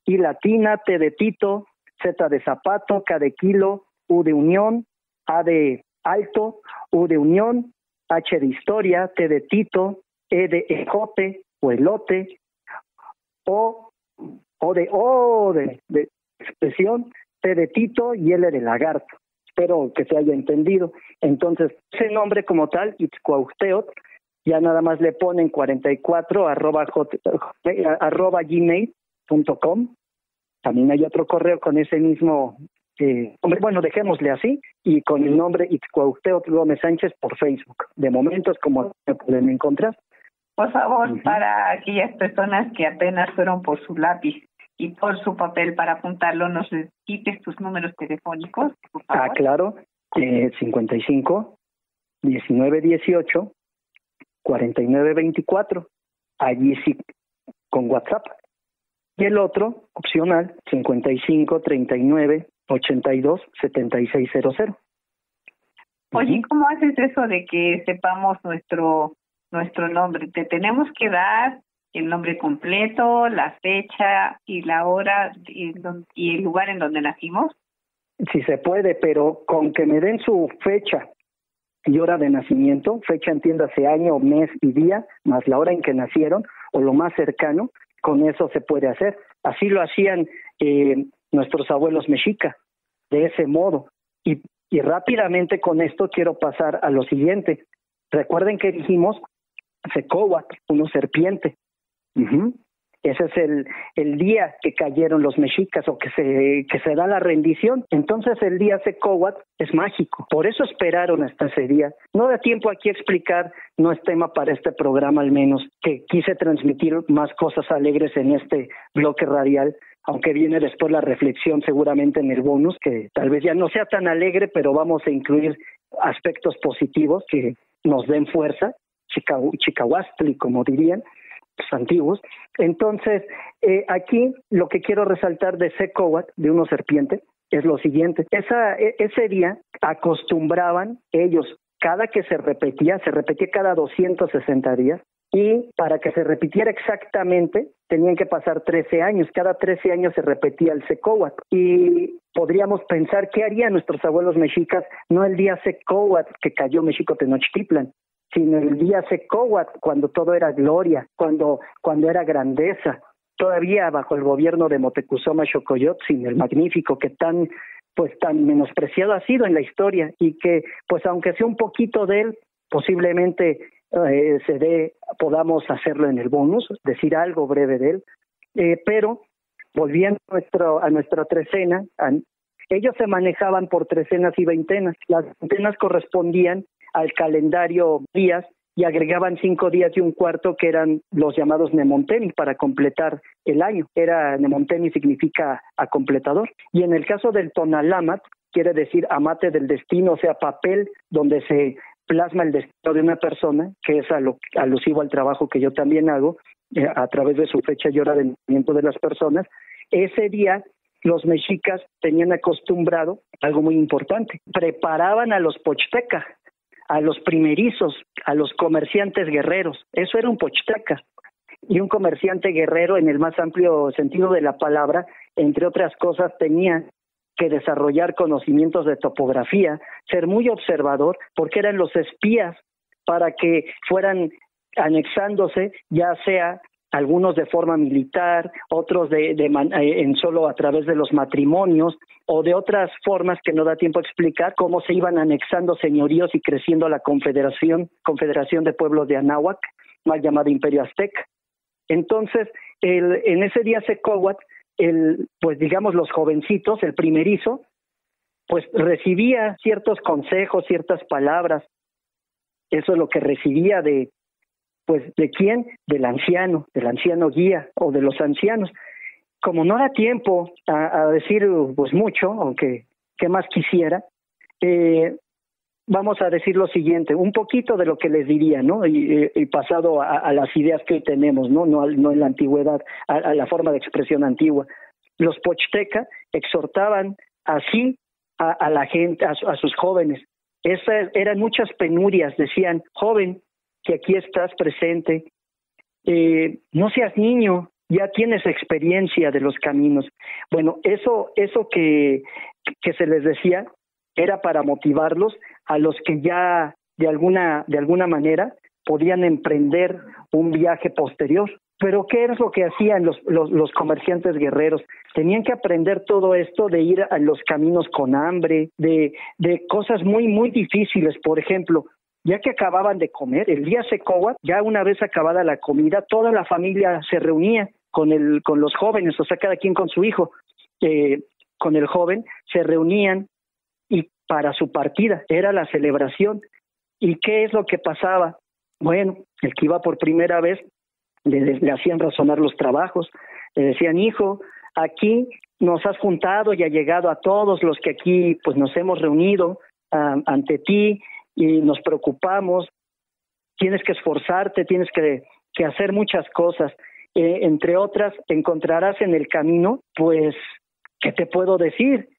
I latina, T de Tito, Z de zapato, K de kilo, U de unión, A de alto, U de unión, H de historia, T de Tito, E de ejote o elote, O de expresión, T de Tito y L de lagarto. Espero que se haya entendido. Entonces, ese nombre como tal, Izcuauhteotl, ya nada más le ponen 44 arroba gmail.com. También hay otro correo con ese mismo bueno, dejémosle así, y con el nombre Izcuauhteotl Gómez Sánchez por Facebook. De momento es como me pueden encontrar. Por favor, para aquellas personas que apenas fueron por su lápiz y por su papel para apuntarlo, nos repites tus números telefónicos, por favor. Claro, 55 19 18 49 24. Allí sí, con WhatsApp. Y el otro, opcional, 55 39 82 7600. Oye, ¿cómo haces eso de que sepamos nuestro nombre? ¿Te tenemos que dar el nombre completo, la fecha y la hora y el lugar en donde nacimos? Sí se puede, pero con que me den su fecha y hora de nacimiento, fecha entiéndase año, mes y día, más la hora en que nacieron, o lo más cercano, con eso se puede hacer. Así lo hacían nuestros abuelos mexica, de ese modo. Y Y rápidamente con esto quiero pasar a lo siguiente. Recuerden que dijimos Secóhuatl, una serpiente. Ese es el día que cayeron los mexicas o que se da la rendición. Entonces el día Secóhuatl es mágico. Por eso esperaron hasta ese día. No da tiempo aquí a explicar, no es tema para este programa al menos, que quise transmitir más cosas alegres en este bloque radial, aunque viene después la reflexión seguramente en el bonus, que tal vez ya no sea tan alegre, pero vamos a incluir aspectos positivos que nos den fuerza, chicahuastli, como dirían los antiguos. Entonces, aquí lo que quiero resaltar de Secóhuatl, de una serpiente, es lo siguiente. Ese día acostumbraban ellos, cada que se repetía cada 260 días, y para que se repitiera exactamente tenían que pasar 13 años. Cada 13 años se repetía el Secóhuatl. Y podríamos pensar, ¿qué harían nuestros abuelos mexicas? No el día Secóhuatl que cayó México Tenochtitlan, sino el día Secóhuatl, cuando todo era gloria, cuando era grandeza, todavía bajo el gobierno de Moctezuma Xocoyotzin, el magnífico, que tan menospreciado ha sido en la historia, y que, pues aunque sea un poquito de él, posiblemente podamos hacerlo en el bonus, decir algo breve de él, pero volviendo a nuestra trecena, ellos se manejaban por trecenas y veintenas. Las veintenas correspondían al calendario días y agregaban 5 días y un cuarto que eran los llamados Nemonteni para completar el año. Nemonteni significa acompletador. Y en el caso del Tonalámatl, quiere decir amate del destino, o sea, papel donde se plasma el destino de una persona, que es alusivo al trabajo que yo también hago, a través de su fecha y hora de nacimiento de las personas. Ese día los mexicas tenían acostumbrado algo muy importante: preparaban a los pochtecas, a los primerizos, a los comerciantes guerreros. Eso era un pochtecas. Y un comerciante guerrero, en el más amplio sentido de la palabra, entre otras cosas, tenía que desarrollar conocimientos de topografía, ser muy observador, porque eran los espías para que fueran anexándose, ya sea algunos de forma militar, otros en solo a través de los matrimonios, o de otras formas que no da tiempo a explicar, cómo se iban anexando señoríos y creciendo la Confederación de Pueblos de Anáhuac, mal llamado Imperio Azteca. Entonces, en ese día Secóhuatl, pues digamos los jovencitos, el primerizo, pues recibía ciertos consejos, ciertas palabras. Eso es lo que recibía ¿de quién? Del anciano guía o de los ancianos. Como no da tiempo a decir pues mucho, aunque qué más quisiera, vamos a decir lo siguiente, un poquito de lo que les diría, ¿no? Y pasado a las ideas que hoy tenemos, no en la antigüedad, a la forma de expresión antigua. Los pochtecas exhortaban así a la gente, a sus jóvenes. Esas eran muchas penurias. Decían: joven, que aquí estás presente, no seas niño, ya tienes experiencia de los caminos. Bueno, eso que se les decía era para motivarlos a los que ya de alguna manera podían emprender un viaje posterior. Pero ¿qué es lo que hacían los comerciantes guerreros? Tenían que aprender todo esto de ir a los caminos con hambre, de cosas muy, muy difíciles. Por ejemplo, ya que acababan de comer, el día Secóhuatl, ya una vez acabada la comida, toda la familia se reunía con los jóvenes, o sea, cada quien con su hijo. Con el joven se reunían y para su partida era la celebración. ¿Y qué es lo que pasaba? Bueno, el que iba por primera vez le hacían razonar los trabajos, le decían: hijo, aquí nos has juntado y ha llegado a todos los que aquí pues nos hemos reunido ante ti y nos preocupamos, tienes que esforzarte, tienes que hacer muchas cosas, entre otras encontrarás en el camino, pues, ¿qué te puedo decir?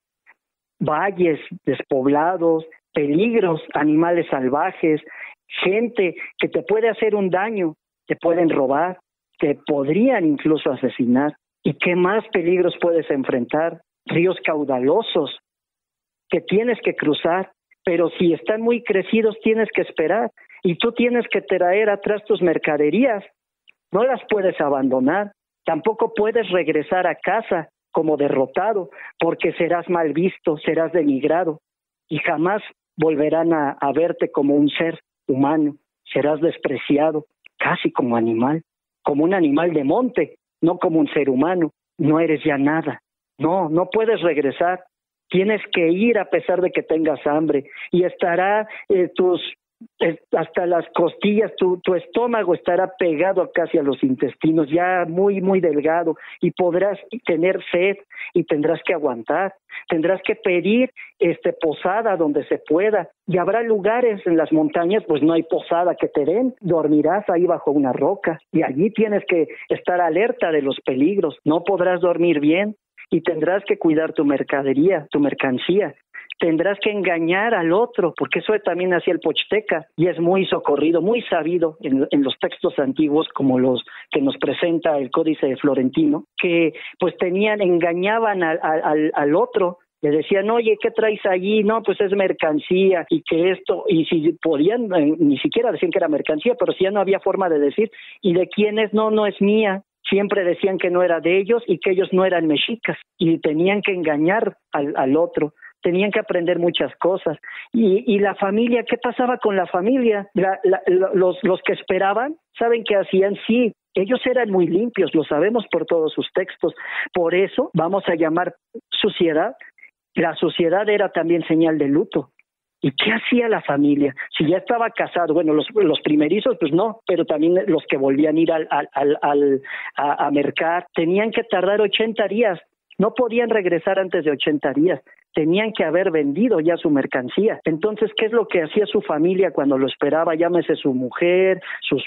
Valles despoblados, peligros, animales salvajes, gente que te puede hacer un daño, te pueden robar, te podrían incluso asesinar. ¿Y qué más peligros puedes enfrentar? Ríos caudalosos que tienes que cruzar, pero si están muy crecidos tienes que esperar, y tú tienes que traer atrás tus mercaderías, no las puedes abandonar, tampoco puedes regresar a casa como derrotado, porque serás mal visto, serás denigrado. y jamás volverán a verte como un ser humano. Serás despreciado, casi como animal, como un animal de monte, no como un ser humano. No eres ya nada. No puedes regresar. Tienes que ir a pesar de que tengas hambre y estará hasta las costillas, tu estómago estará pegado casi a los intestinos, ya muy, muy delgado, y podrás tener sed y tendrás que aguantar, tendrás que pedir posada donde se pueda, y habrá lugares en las montañas, pues no hay posada que te den, dormirás ahí bajo una roca, y allí tienes que estar alerta de los peligros, no podrás dormir bien, y tendrás que cuidar tu mercadería, tu mercancía. Tendrás que engañar al otro, porque eso también hacía el pochteca, y es muy socorrido, muy sabido en los textos antiguos, como los que nos presenta el Códice Florentino, que pues engañaban al otro, le decían, oye, ¿qué traes allí? No, pues es mercancía, y que esto, y si podían, ni siquiera decían que era mercancía, pero si ya no había forma de decir, ¿y de quién es? No es mía. Siempre decían que no era de ellos y que ellos no eran mexicas, y tenían que engañar al otro. Tenían que aprender muchas cosas. Y la familia, ¿qué pasaba con la familia? Los que esperaban, ¿saben qué hacían? Sí, ellos eran muy limpios, lo sabemos por todos sus textos. Por eso vamos a llamar suciedad. La suciedad era también señal de luto. ¿Y qué hacía la familia? Si ya estaba casado, bueno, los primerizos, pues no, pero también los que volvían a ir a mercar, tenían que tardar 80 días. No podían regresar antes de 80 días. Tenían que haber vendido ya su mercancía. Entonces, ¿qué es lo que hacía su familia cuando lo esperaba? Llámese su mujer, sus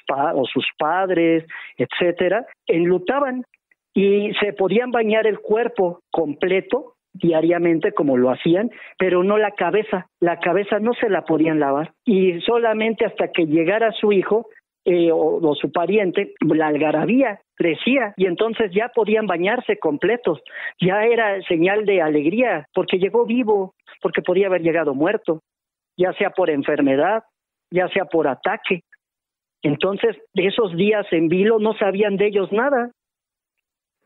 padres, etcétera. Enlutaban y se podían bañar el cuerpo completo diariamente como lo hacían, pero no la cabeza. La cabeza no se la podían lavar. Y solamente hasta que llegara su hijo o su pariente, la algarabía crecía y entonces ya podían bañarse completos, ya era señal de alegría porque llegó vivo, porque podía haber llegado muerto, ya sea por enfermedad, ya sea por ataque. Entonces, de esos días en vilo no sabían de ellos nada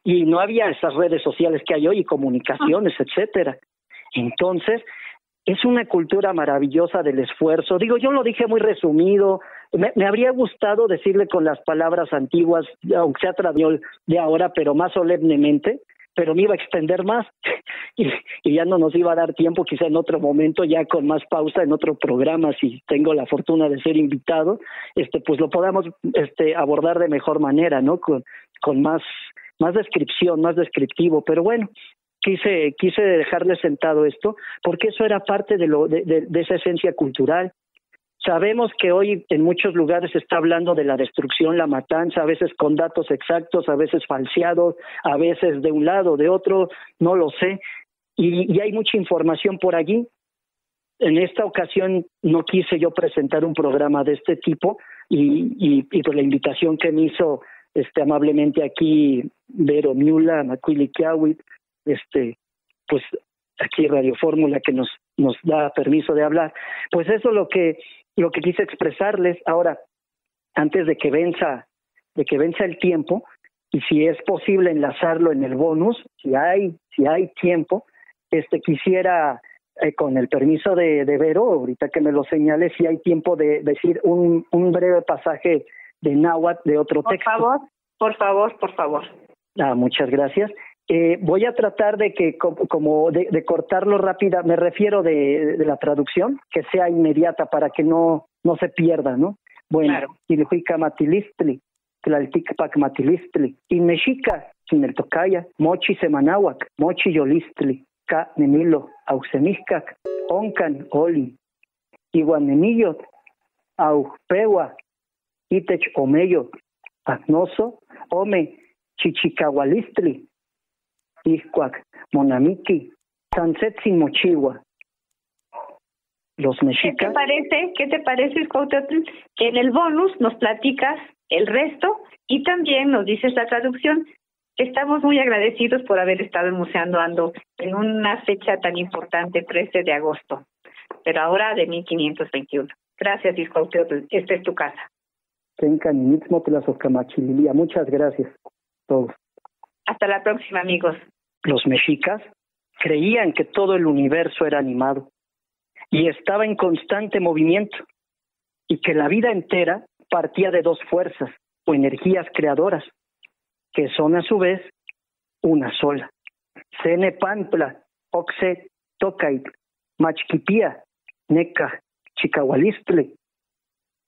y no había esas redes sociales que hay hoy y comunicaciones, etcétera. Entonces, es una cultura maravillosa del esfuerzo. Digo, yo lo dije muy resumido. Me habría gustado decirle con las palabras antiguas, aunque sea traducido de ahora, pero más solemnemente, pero me iba a extender más y ya no nos iba a dar tiempo, quizá en otro momento, ya con más pausa, en otro programa, si tengo la fortuna de ser invitado, pues lo podamos abordar de mejor manera, ¿no? Con más descripción, más descriptivo, pero bueno, quise dejarle sentado esto porque eso era parte de esa esencia cultural. Sabemos que hoy en muchos lugares se está hablando de la destrucción, la matanza, a veces con datos exactos, a veces falseados, a veces de un lado, de otro, no lo sé, y hay mucha información por allí. En esta ocasión no quise yo presentar un programa de este tipo y por la invitación que me hizo amablemente aquí Vero Miula, Macuili Kiawit, pues aquí Radio Fórmula que nos da permiso de hablar, pues eso es lo que quise expresarles. Ahora, antes de que venza el tiempo, y si es posible enlazarlo en el bonus, si hay tiempo, quisiera con el permiso de Vero, ahorita que me lo señale, si hay tiempo de decir un breve pasaje de náhuatl de otro texto. Por favor. Muchas gracias. Voy a tratar de que de cortarlo rápida, me refiero de la traducción, que sea inmediata para que no se pierda, ¿no? Bueno, Ilhuica Matilistli, Tlalticpac Matilistli, Inmexica, Quineltocaya, Mochi Semanahuac, Mochi Yolistli, Ca Nemilo, Auxemiscac, Oncan Oli, Iguanemillot, Aupewa, Itech Omeyo, Agnoso, Ome, Chichicahualistli, Ixcuac, Monamiki, Sansetzin Mochihua. Los mexicas. ¿Qué te parece, Cuauhtémoc, que en el bonus nos platicas el resto y también nos dices la traducción? Estamos muy agradecidos por haber estado en Museando Ando en una fecha tan importante, 13 de agosto, pero ahora de 1521. Gracias, Cuauhtémoc. Esta es tu casa. Muchas gracias a todos. Hasta la próxima, amigos. Los mexicas creían que todo el universo era animado. y estaba en constante movimiento, y que la vida entera partía de dos fuerzas o energías creadoras, que son a su vez una sola. Sene Pantla, Oxe Tokait, Machquipía, Neca, Chicahualistle,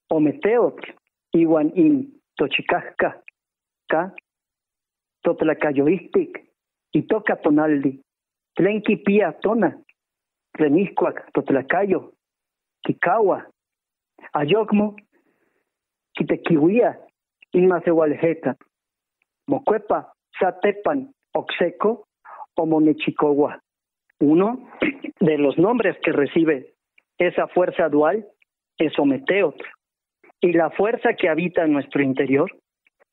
Ometeot, Iwan in Tochicasca, Ka, Totlacayoistic, y Toca Tonaldi, Tlenquipía Tona, Tleniscuac, Totlacayo, Kikawa, Ayogmo, Quitequihuía, Inmacehualjeca, Mocuepa, Satepan, Oxeco o Monechicohua. Uno de los nombres que recibe esa fuerza dual es Ometeot, y la fuerza que habita en nuestro interior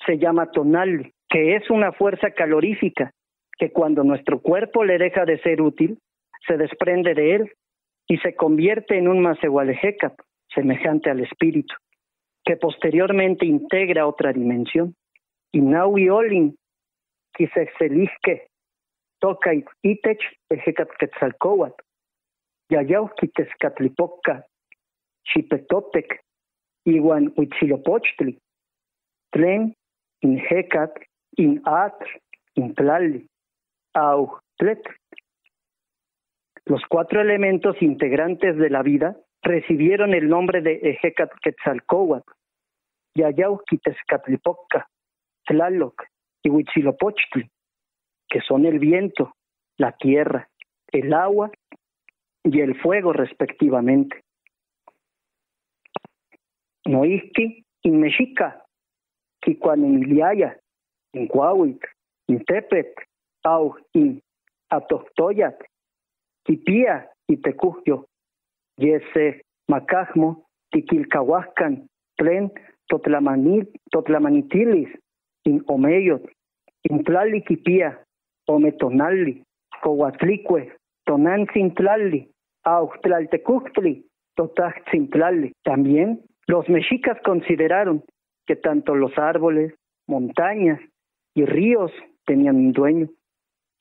se llama Tonal, que es una fuerza calorífica que cuando nuestro cuerpo le deja de ser útil, se desprende de él y se convierte en un Macehualjeca, semejante al espíritu, que posteriormente integra otra dimensión. Y Naui Olin, Quisexelisque, Toca Itech, Ejecat Quetzalcóatl, Yayau Quitezcatlipoca, Xipetotec, Iwan Huitzilopochtli, Tlen, Injecat, Inatl, Intlali, Au, Tlet. Los cuatro elementos integrantes de la vida recibieron el nombre de Ejecat Quetzalcóatl, Yayau Quitezcatlipoca, Tlaloc y Huitzilopochtli, que son el viento, la tierra, el agua y el fuego respectivamente. Noisqui in Mexica, Quicuan in Iliaya, in Cuauit, in Tepet, Au in Atoctoyat, Quipía y Tecugyo, Yese Macajmo, Tiquilcahuascan, Tlen, Totlamanitilis, in Omeyot, in Tlali Quipía, Ometonali, Cohuatlicue, Tonancintlali, Auchtlaltecuhtli, Totachcintlali. También los mexicas consideraron que tanto los árboles, montañas y ríos tenían un dueño.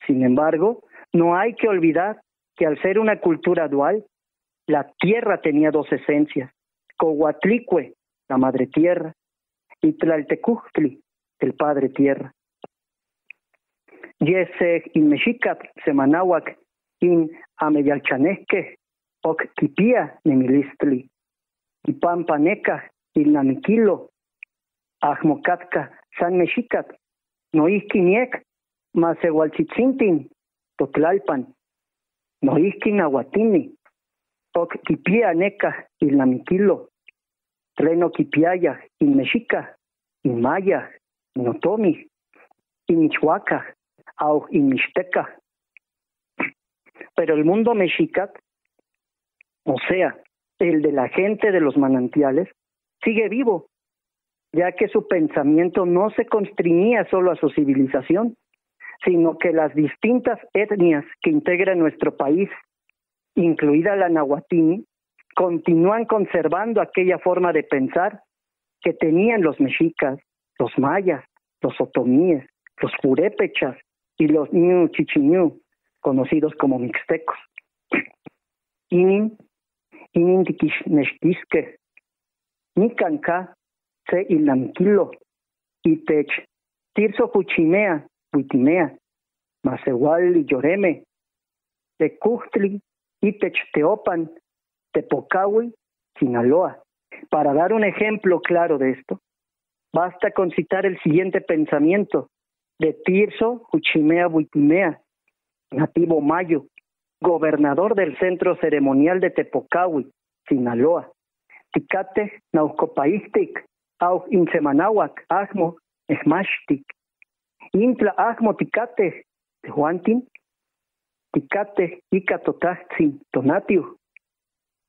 Sin embargo, no hay que olvidar que al ser una cultura dual, la tierra tenía dos esencias, Cohuatlicue, la madre tierra, y Tlaltecuhtli, el padre tierra. Yeseg in Mexicat, Semanahuac, in Ameyalchanesque, Oc Quipía, Nemilistli, y Pampaneca, in Namiquilo, Ajmocatka, San Mexicat, Noisquiniec, Macehualchitzintin, Totlalpan, Noisquin Aguatini, Oc Quipía Neca, in Namiquilo, Tleno Quipiaya, in Mexica, in Maya, in Otomi, in Michoaca, au in Mixteca. Pero el mundo mexica, o sea, el de la gente de los manantiales, sigue vivo, ya que su pensamiento no se constreñía solo a su civilización, sino que las distintas etnias que integran nuestro país, incluida la nahuatini, continúan conservando aquella forma de pensar que tenían los mexicas, los mayas, los otomíes, los purépechas y los ñu chichiñú, conocidos como mixtecos. Inin tiquixnextisque, nicanca, se ilnamquilo, itech, tirso juchimea, huitimea, macehual y lloreme, tecuhtli, itech teopan, Tepocahui, Sinaloa. Para dar un ejemplo claro de esto, basta con citar el siguiente pensamiento de Tirso Juchimea Buitimea, nativo mayo, gobernador del centro ceremonial de Tepocahui, Sinaloa. Ticate Naucopaistic, Au Insemanahuac, Ajmo, Esmashtic. Intla Ajmo Ticate, Tehuantin, Ticate Icatotaxin, Tonatiu.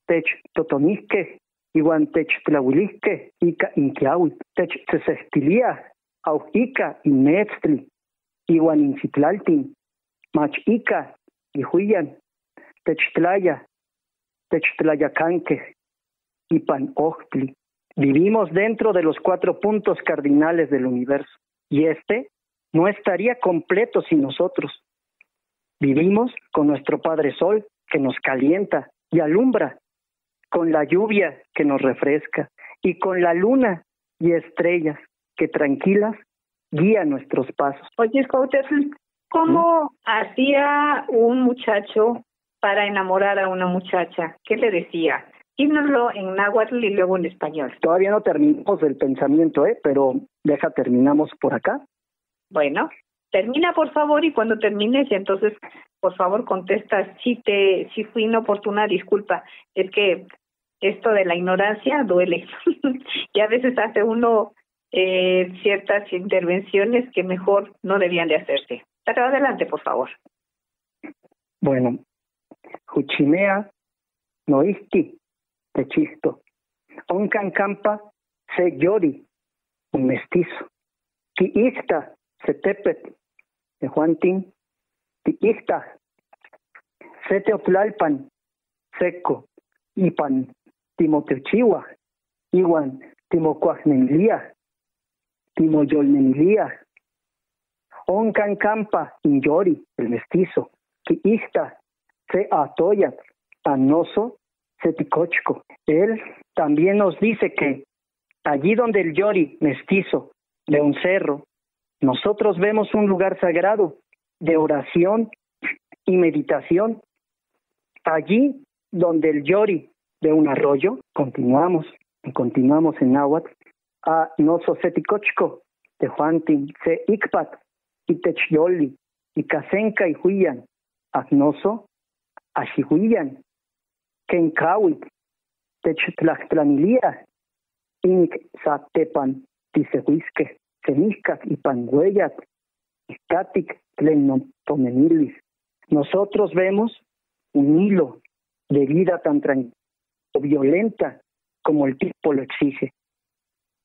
Tech Totonisque, Iwan Tech Tlahuilisque, Ica Inquiahui, Tech Tsesestilia, Au Ica Inmetztli, Iwan Incitlaltin, Mach Ica, Ihuyan, Tech Tlaya, Tech Tlayacanque, Ipan Ochtli. Vivimos dentro de los 4 puntos cardinales del universo, y este no estaría completo sin nosotros. Vivimos con nuestro Padre Sol, que nos calienta y alumbra con la lluvia que nos refresca, y con la luna y estrellas que tranquilas guían nuestros pasos. Oye, Cuauhtémoc, ¿cómo hacía un muchacho para enamorar a una muchacha? ¿Qué le decía? Dínoslo en náhuatl y luego en español. Todavía no terminamos el pensamiento, pero terminamos por acá. Bueno, termina por favor, y cuando termines, y entonces por favor contestas si fui inoportuna, disculpa. Es que esto de la ignorancia duele y a veces hace uno ciertas intervenciones que mejor no debían de hacerse. Pero adelante, por favor. Bueno, Juchimea noisti techisto, oncan campa se yori, un mestizo, ki ixta se tepet, de Juantín, ki ixta se teotlalpan, seco, ipan, timotechiwa, iwan, timocuajnenlia, timoyolnenlia, oncan campa inyori, el mestizo, ki ixta se atoyat, anoso, seticochco. Él también nos dice que allí donde el yori mestizo de un cerro, nosotros vemos un lugar sagrado de oración y meditación. Allí donde el yori de un arroyo, continuamos en náhuatl, a noso seticochco, de Juantin, se ikpat, y techyoli, y casenca y huyan, agnoso, axihuyan, kenkawit, techtlachtlanilía, inik satepan, tisehuisque, semihcac y panhueyat, icatic tlenontomenilis. Nosotros vemos un hilo de vida tan tranquila o violenta como el tiempo lo exige.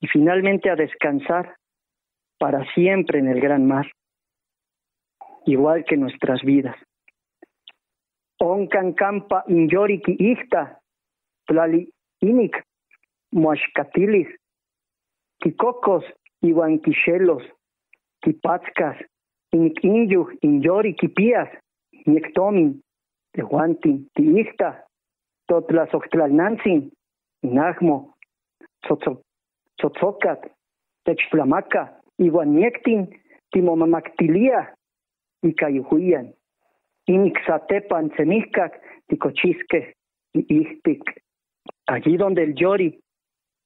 Y finalmente a descansar para siempre en el gran mar, igual que nuestras vidas. Oncan campa inyoriki ixta, tlali inik, moashcatilis, kikokos iwan kixelos, kipatzkas, inik inyuj inyori kipias, niektomin, tehuantin, tiixta, totlasohtlalnantzin, inahmo, tzotzocat, techtlamaca, iwan niektin, timomamaktilia, ikayuhuyan. Inixatepan semihcac, ticochisque, y ihtic. Allí donde el yori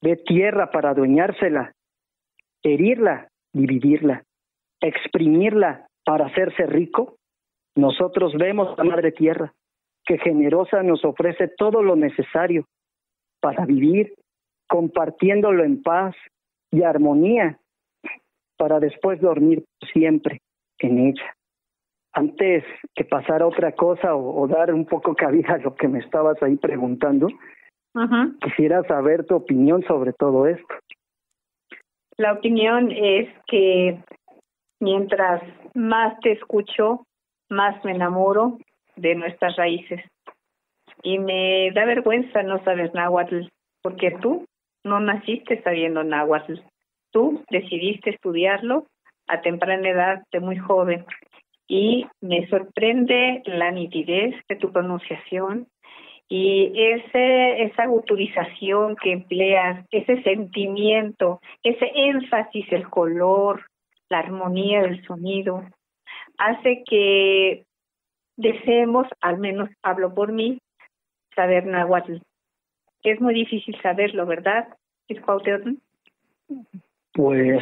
ve tierra para adueñársela, herirla, dividirla, exprimirla para hacerse rico, nosotros vemos la Madre Tierra, que generosa nos ofrece todo lo necesario para vivir, compartiéndolo en paz y armonía, para después dormir siempre en ella. Antes que pasara otra cosa o dar un poco cabida a lo que me estabas ahí preguntando, quisiera saber tu opinión sobre todo esto. La opinión es que mientras más te escucho, más me enamoro de nuestras raíces. Y me da vergüenza no saber náhuatl, porque tú no naciste sabiendo náhuatl. Tú decidiste estudiarlo a temprana edad, de muy joven. Y me sorprende la nitidez de tu pronunciación y esa guturización que empleas, ese sentimiento, ese énfasis, el color, la armonía del sonido, hace que deseemos, al menos hablo por mí, saber náhuatl. Es muy difícil saberlo, ¿verdad, Cuauhtémoc? Pues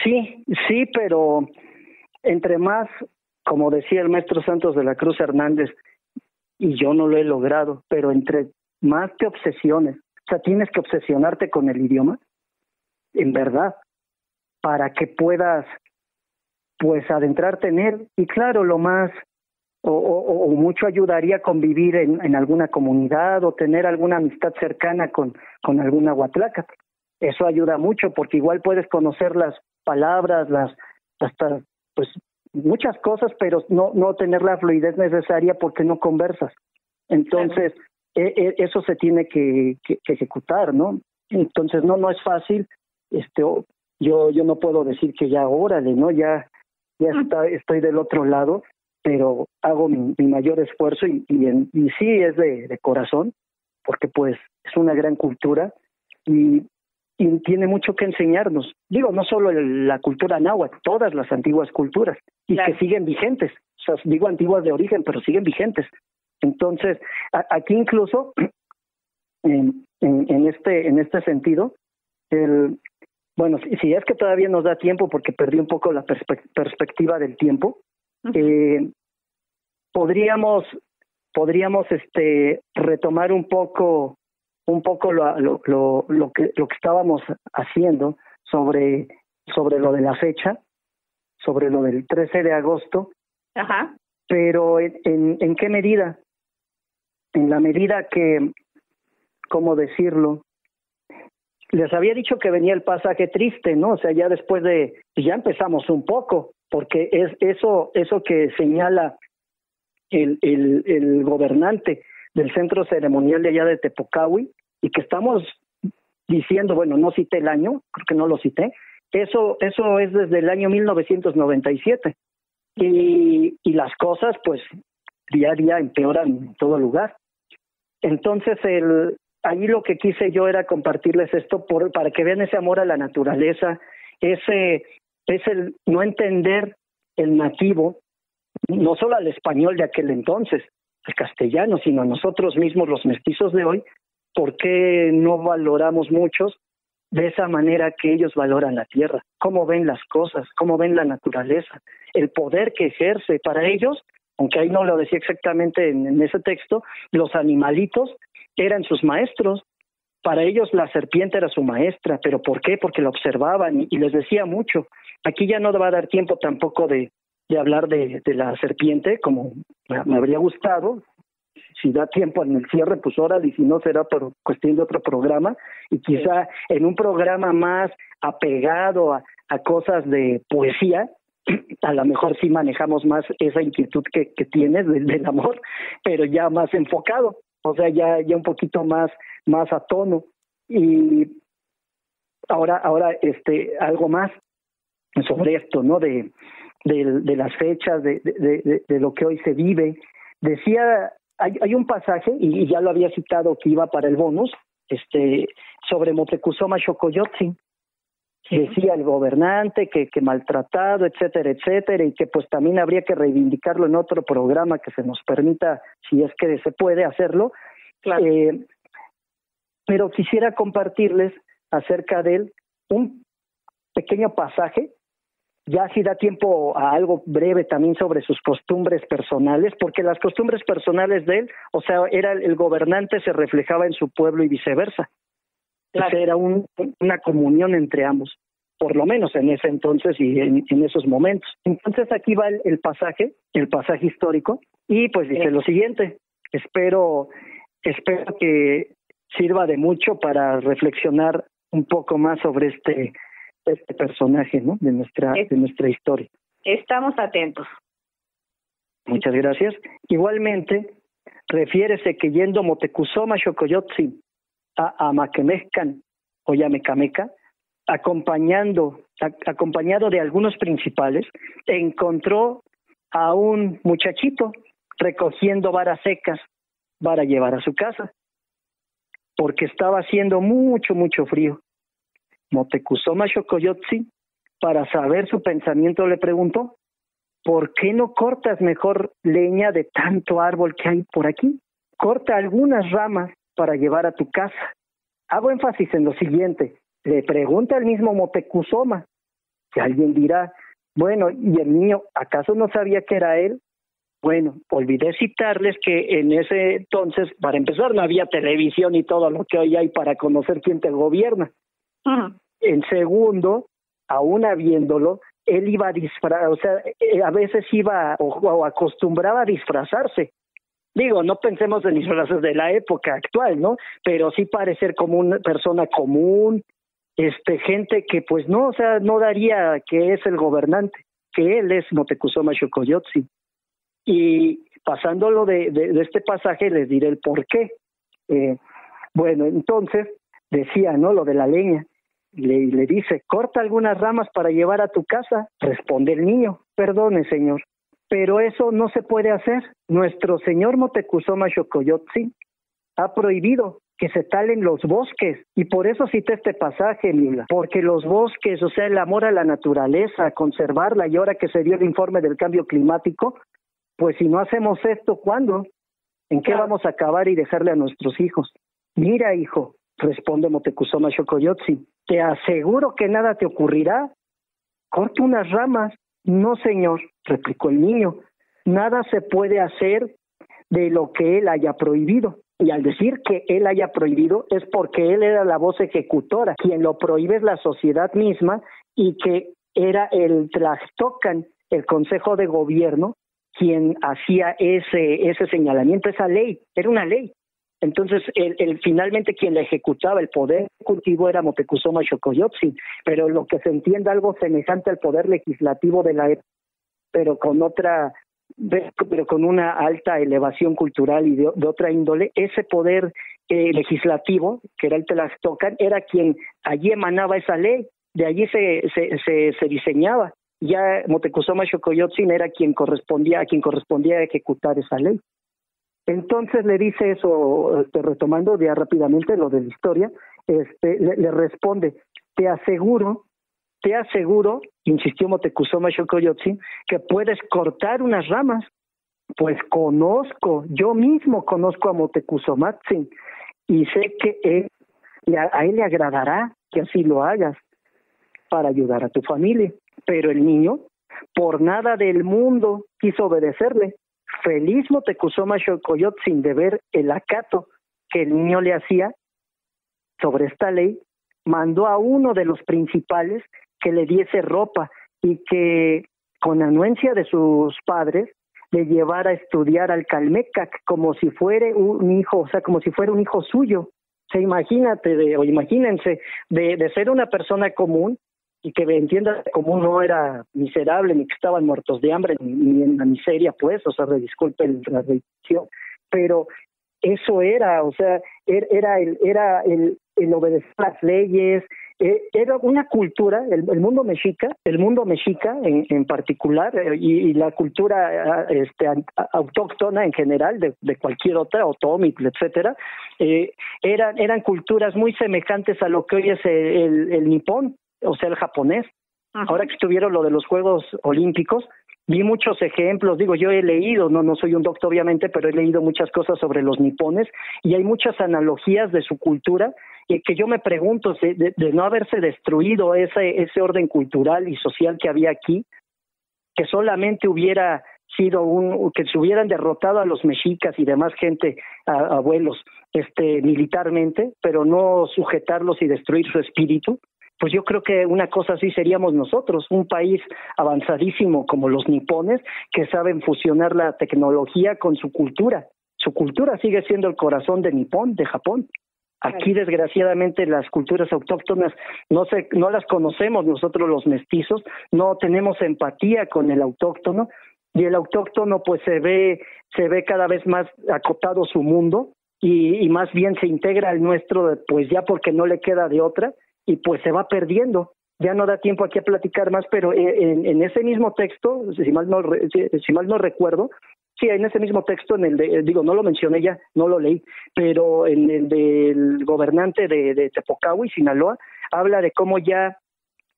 sí, pero entre más, como decía el maestro Santos de la Cruz Hernández, y yo no lo he logrado, pero entre más te obsesiones, o sea, tienes que obsesionarte con el idioma, en verdad, para que puedas, pues, adentrarte en él. Y claro, lo más, o mucho ayudaría a convivir en alguna comunidad o tener alguna amistad cercana con alguna huatlácatl. Eso ayuda mucho, porque igual puedes conocer las palabras, hasta pues muchas cosas, pero no tener la fluidez necesaria porque no conversas. Entonces, eso se tiene que ejecutar, ¿no? Entonces, no es fácil. Yo no puedo decir que ya órale, ¿no? Ya estoy del otro lado, pero hago mi mayor esfuerzo y sí es de corazón, porque pues es una gran cultura y tiene mucho que enseñarnos. Digo, no solo la cultura náhuatl, todas las antiguas culturas, y claro, que siguen vigentes. O sea, digo antiguas de origen, pero siguen vigentes. Entonces, aquí incluso, en este sentido, bueno, si es que todavía nos da tiempo, porque perdí un poco la perspectiva del tiempo, podríamos retomar un poco lo que estábamos haciendo sobre lo de la fecha, sobre lo del 13 de agosto. Ajá. Pero ¿en qué medida? En la medida que, ¿cómo decirlo? Les había dicho que venía el pasaje triste, ¿no? O sea, ya después ya empezamos un poco, porque es eso que señala el gobernante del centro ceremonial de allá de Tepocahui, y que estamos diciendo, bueno, no cité el año, creo que no lo cité, eso es desde el año 1997, y las cosas pues día a día empeoran en todo lugar. Entonces ahí lo que quise yo era compartirles esto para que vean ese amor a la naturaleza, es el no entender el nativo, no solo al español de aquel entonces, al castellano, sino a nosotros mismos los mestizos de hoy. ¿Por qué no valoramos muchos de esa manera que ellos valoran la tierra? ¿Cómo ven las cosas? ¿Cómo ven la naturaleza? El poder que ejerce para ellos, aunque ahí no lo decía exactamente en ese texto, los animalitos eran sus maestros. Para ellos la serpiente era su maestra. ¿Pero por qué? Porque la observaban y les decía mucho. Aquí ya no va a dar tiempo tampoco de hablar de la serpiente, como me habría gustado. Si da tiempo en el cierre, pues órale, y si no será por cuestión de otro programa, y quizá en un programa más apegado a cosas de poesía, a lo mejor sí manejamos más esa inquietud que tienes del amor, pero ya más enfocado, o sea, ya un poquito más a tono. Y ahora algo más sobre esto, ¿no? De las fechas, de lo que hoy se vive. Decía, hay un pasaje, y ya lo había citado, que iba para el bonus, sobre Motecuzoma Xocoyotzin. Decía el gobernante que maltratado, etcétera, etcétera, y que pues también habría que reivindicarlo en otro programa que se nos permita, si es que se puede hacerlo. Claro. Pero quisiera compartirles acerca de él un pequeño pasaje, ya si da tiempo a algo breve también sobre sus costumbres personales, porque las costumbres personales de él, o sea, era el gobernante se reflejaba en su pueblo y viceversa. Claro. O sea, era una comunión entre ambos, por lo menos en ese entonces y en esos momentos. Entonces aquí va el pasaje histórico, y pues dice lo siguiente: espero que sirva de mucho para reflexionar un poco más sobre este personaje, ¿no? de nuestra historia. Estamos atentos. Muchas gracias. Igualmente, refiérese que yendo Motecuzoma Xocoyotzin a Amaquemezcan o Yamecameca, acompañado de algunos principales, encontró a un muchachito recogiendo varas secas para llevar a su casa, porque estaba haciendo mucho frío. Motecuzoma Xocoyotzin, para saber su pensamiento, le preguntó: ¿por qué no cortas mejor leña de tanto árbol que hay por aquí? Corta algunas ramas para llevar a tu casa. Hago énfasis en lo siguiente: le pregunta al mismo Motecuzoma. Que alguien dirá, bueno, ¿y el niño acaso no sabía que era él? Bueno, olvidé citarles que en ese entonces, para empezar, no había televisión y todo lo que hoy hay para conocer quién te gobierna. Uh-huh. En segundo, aún habiéndolo, él iba a disfrazar, o sea, a veces iba o acostumbraba a disfrazarse. Digo, no pensemos en disfraces de la época actual, ¿no? Pero sí parecer como una persona común, gente que pues no, o sea, no daría que es el gobernante, que él es Motecuzoma Xocoyotzin. Y pasándolo de este pasaje, les diré el por qué. Bueno, entonces decía, ¿no? Lo de la leña. Le dice: corta algunas ramas para llevar a tu casa. Responde el niño: perdone, señor, pero eso no se puede hacer. Nuestro señor Motecuzoma Xocoyotzin ha prohibido que se talen los bosques, y por eso cité este pasaje, Mila, porque los bosques, o sea, el amor a la naturaleza, conservarla, y ahora que se dio el informe del cambio climático, pues si no hacemos esto, ¿cuándo? ¿En qué vamos a acabar y dejarle a nuestros hijos? Mira, hijo, responde Moctezuma Xocoyotzin, te aseguro que nada te ocurrirá. Corta unas ramas. No, señor, replicó el niño, nada se puede hacer de lo que él haya prohibido. Y al decir que él haya prohibido es porque él era la voz ejecutora. Quien lo prohíbe es la sociedad misma, y que era el Tlaxtocan, el Consejo de Gobierno, quien hacía ese señalamiento, esa ley, era una ley. Entonces, finalmente quien la ejecutaba, el poder ejecutivo, era Moctezuma Xocoyotzin, pero lo que se entiende algo semejante al poder legislativo de la época, pero con una alta elevación cultural y de otra índole. Ese poder legislativo, que era el Tlaxtocan, era quien allí emanaba esa ley, de allí se diseñaba. Ya Moctezuma Xocoyotzin era a quien correspondía a ejecutar esa ley. Entonces le dice eso, retomando ya rápidamente lo de la historia, le responde, te aseguro, insistió Moctezuma Xocoyotzin, que puedes cortar unas ramas. Pues yo mismo conozco a Moctezumatzin, y sé que a él le agradará que así lo hagas para ayudar a tu familia. Pero el niño, por nada del mundo, quiso obedecerle. Feliz Moctezuma Xocoyotzin de ver el acato que el niño le hacía sobre esta ley, mandó a uno de los principales que le diese ropa y que, con anuencia de sus padres, le llevara a estudiar al Calmecac como si fuera un hijo, o sea, como si fuera un hijo suyo. O sea, imagínense, de ser una persona común, y que entienda como no era miserable, ni que estaban muertos de hambre, ni en la miseria, pues, o sea, disculpen la religión, pero eso era, o sea, era el obedecer las leyes, era una cultura, el mundo mexica en particular, y la cultura autóctona en general, de cualquier otra, otomil, etcétera, eran culturas muy semejantes a lo que hoy es el nipón, o sea, el japonés. Ajá. Ahora que estuvieron lo de los Juegos Olímpicos, vi muchos ejemplos. Digo, yo he leído, no soy un doctor obviamente, pero he leído muchas cosas sobre los nipones, y hay muchas analogías de su cultura, y que yo me pregunto, de no haberse destruido ese orden cultural y social que había aquí, que solamente hubiera sido que se hubieran derrotado a los mexicas y demás gente, abuelos, militarmente, pero no sujetarlos y destruir su espíritu. Pues yo creo que una cosa así seríamos nosotros, un país avanzadísimo como los nipones, que saben fusionar la tecnología con su cultura. Su cultura sigue siendo el corazón de Nippon, de Japón. Aquí, desgraciadamente, las culturas autóctonas no las conocemos nosotros los mestizos, no tenemos empatía con el autóctono, y el autóctono pues se ve cada vez más acotado su mundo, y más bien se integra al nuestro, pues ya porque no le queda de otra, y pues se va perdiendo. Ya no da tiempo aquí a platicar más, pero en ese mismo texto, si mal no recuerdo, sí, en ese mismo texto, en el no lo mencioné ya, no lo leí, pero en el del gobernante de Tepocahui, Sinaloa, habla de cómo ya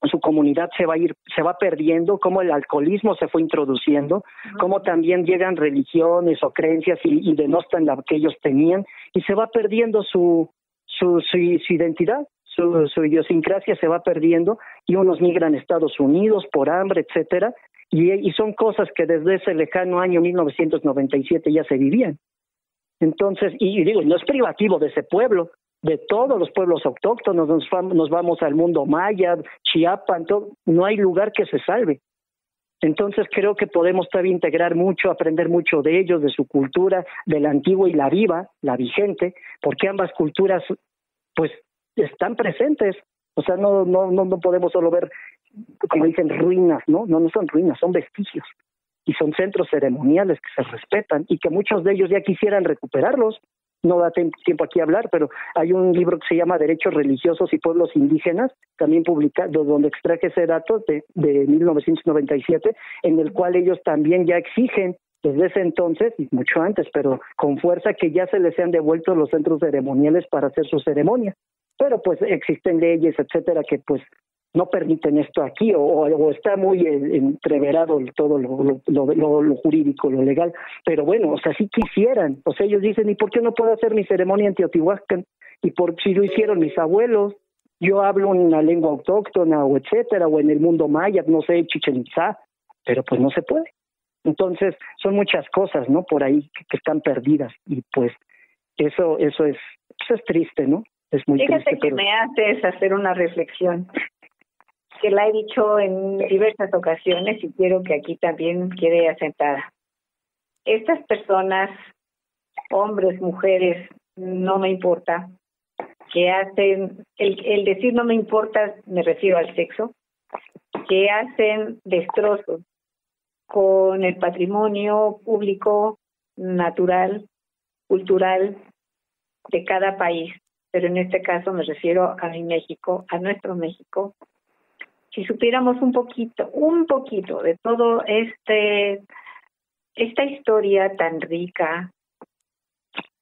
su comunidad se va perdiendo, cómo el alcoholismo se fue introduciendo, cómo también llegan religiones o creencias y denostan la que ellos tenían, y se va perdiendo su identidad. Su idiosincrasia se va perdiendo, y unos migran a Estados Unidos por hambre, etcétera, y son cosas que desde ese lejano año 1997 ya se vivían. Entonces, no es privativo de ese pueblo, de todos los pueblos autóctonos, nos vamos al mundo maya, Chiapas, no hay lugar que se salve. Entonces creo que podemos todavía integrar mucho, aprender mucho de ellos, de su cultura, de la antigua y la viva, la vigente, porque ambas culturas pues están presentes. O sea, no podemos solo ver, como dicen, ruinas, no son ruinas, son vestigios, y son centros ceremoniales que se respetan, y que muchos de ellos ya quisieran recuperarlos. No da tiempo aquí a hablar, pero hay un libro que se llama Derechos Religiosos y Pueblos Indígenas, también publicado, donde extraje ese dato de 1997, en el cual ellos también ya exigen desde ese entonces y mucho antes, pero con fuerza que ya se les han devuelto los centros ceremoniales para hacer su ceremonia. Pero pues existen leyes, etcétera, que pues no permiten esto aquí o está muy entreverado todo lo jurídico, lo legal. Pero bueno, o sea, sí quisieran. O sea, ellos dicen, ¿y por qué no puedo hacer mi ceremonia en Teotihuacán? Y por si lo hicieron mis abuelos, yo hablo una lengua autóctona o etcétera, o en el mundo maya, no sé, Chichén Itzá, pero pues no se puede. Entonces, son muchas cosas, ¿no? Por ahí que están perdidas y pues eso es triste, ¿no? Es muy Fíjate triste. Que me haces hacer una reflexión que la he dicho en diversas ocasiones y quiero que aquí también quede asentada. Estas personas, hombres, mujeres, no me importa, que hacen, el decir no me importa, me refiero al sexo, que hacen destrozos con el patrimonio público, natural, cultural de cada país, pero en este caso me refiero a mi México, a nuestro México. Si supiéramos un poquito de todo esta historia tan rica,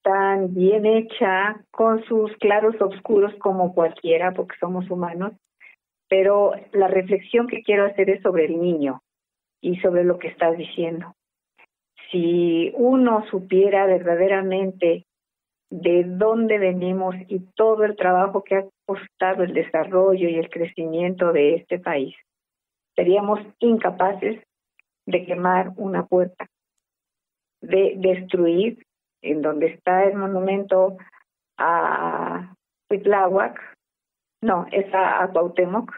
tan bien hecha, con sus claros oscuros como cualquiera, porque somos humanos, pero la reflexión que quiero hacer es sobre el niño y sobre lo que estás diciendo. Si uno supiera verdaderamente de dónde venimos y todo el trabajo que ha costado el desarrollo y el crecimiento de este país, seríamos incapaces de quemar una puerta, de destruir en donde está el monumento a Cuitláhuac, no, es a Cuauhtémoc,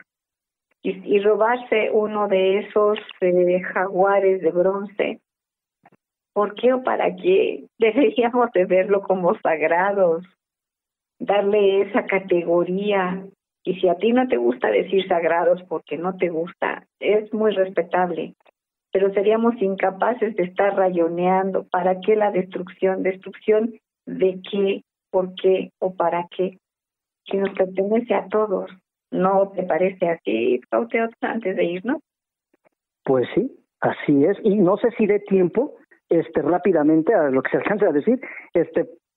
y robarse uno de esos jaguares de bronce. ¿Por qué o para qué? Deberíamos de verlo como sagrados, darle esa categoría. Y si a ti no te gusta decir sagrados porque no te gusta, es muy respetable. Pero seríamos incapaces de estar rayoneando. ¿Para qué la destrucción? ¿Destrucción de qué? ¿Por qué? ¿O para qué? Que nos pertenece a todos. ¿No te parece así, Cuauhtémoc, antes de irnos? Pues sí, así es. Y no sé si dé tiempo, rápidamente a lo que se alcanza a decir,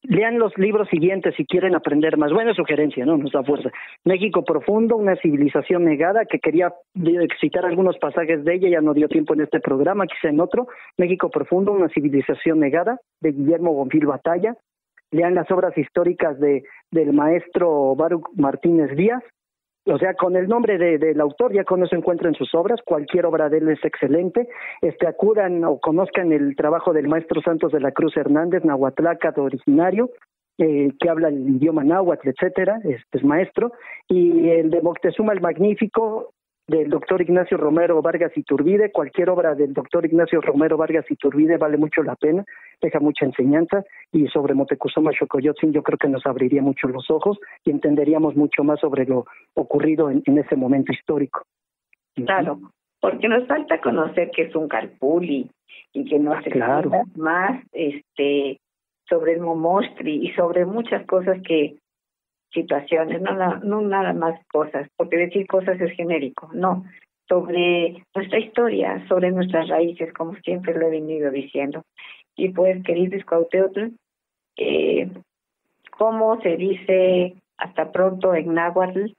lean los libros siguientes si quieren aprender más. Buena sugerencia, ¿no? Nos da fuerza. México Profundo, una civilización negada, que quería citar algunos pasajes de ella, ya no dio tiempo en este programa, quizá en otro. México Profundo, una civilización negada, de Guillermo Bonfil Batalla. Lean las obras históricas del maestro Baruch Martínez Díaz. O sea, con el nombre del autor ya con eso encuentran sus obras, cualquier obra de él es excelente. Acudan o conozcan el trabajo del maestro Santos de la Cruz Hernández, nahuatlácatl originario, que habla el idioma náhuatl, etcétera, es maestro, y el de Moctezuma el Magnífico, del doctor Ignacio Romero Vargas Iturbide. Cualquier obra del doctor Ignacio Romero Vargas Iturbide vale mucho la pena, deja mucha enseñanza, y sobre Motecuzoma Xocoyotzin yo creo que nos abriría mucho los ojos y entenderíamos mucho más sobre lo ocurrido en ese momento histórico. Claro, porque nos falta conocer qué es un calpulli y que nos claro. Más sobre el momostri y sobre muchas cosas situaciones, no nada más cosas, porque decir cosas es genérico, no, sobre nuestra historia, sobre nuestras raíces, como siempre lo he venido diciendo. Y pues, querido Cuauhtémoc, ¿cómo se dice hasta pronto en náhuatl?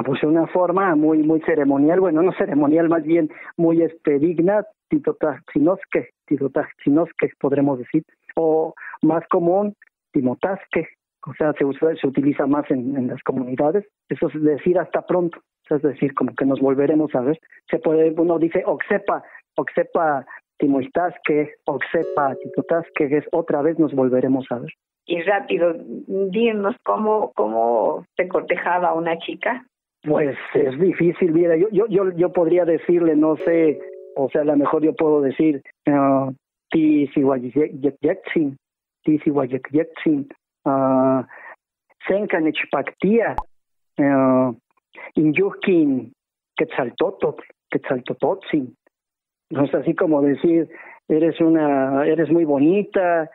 Pues una forma muy ceremonial, bueno, no ceremonial, más bien muy digna, titotaxinosque, podremos decir, o más común, timotasque. O sea, se utiliza más en las comunidades. Eso es decir hasta pronto. O sea, es decir, como que nos volveremos a ver. Uno dice oxepa timoistasque, oxepa titotasque, es otra vez nos volveremos a ver. Y rápido, dinos cómo se cortejaba a una chica. Pues es difícil, mira, yo podría decirle, no sé, o sea, a lo mejor yo puedo decir tisihuayekyetzin, Sencanechpactía, Inyuhkin, Quetzaltototzin. No es así como decir, eres muy bonita,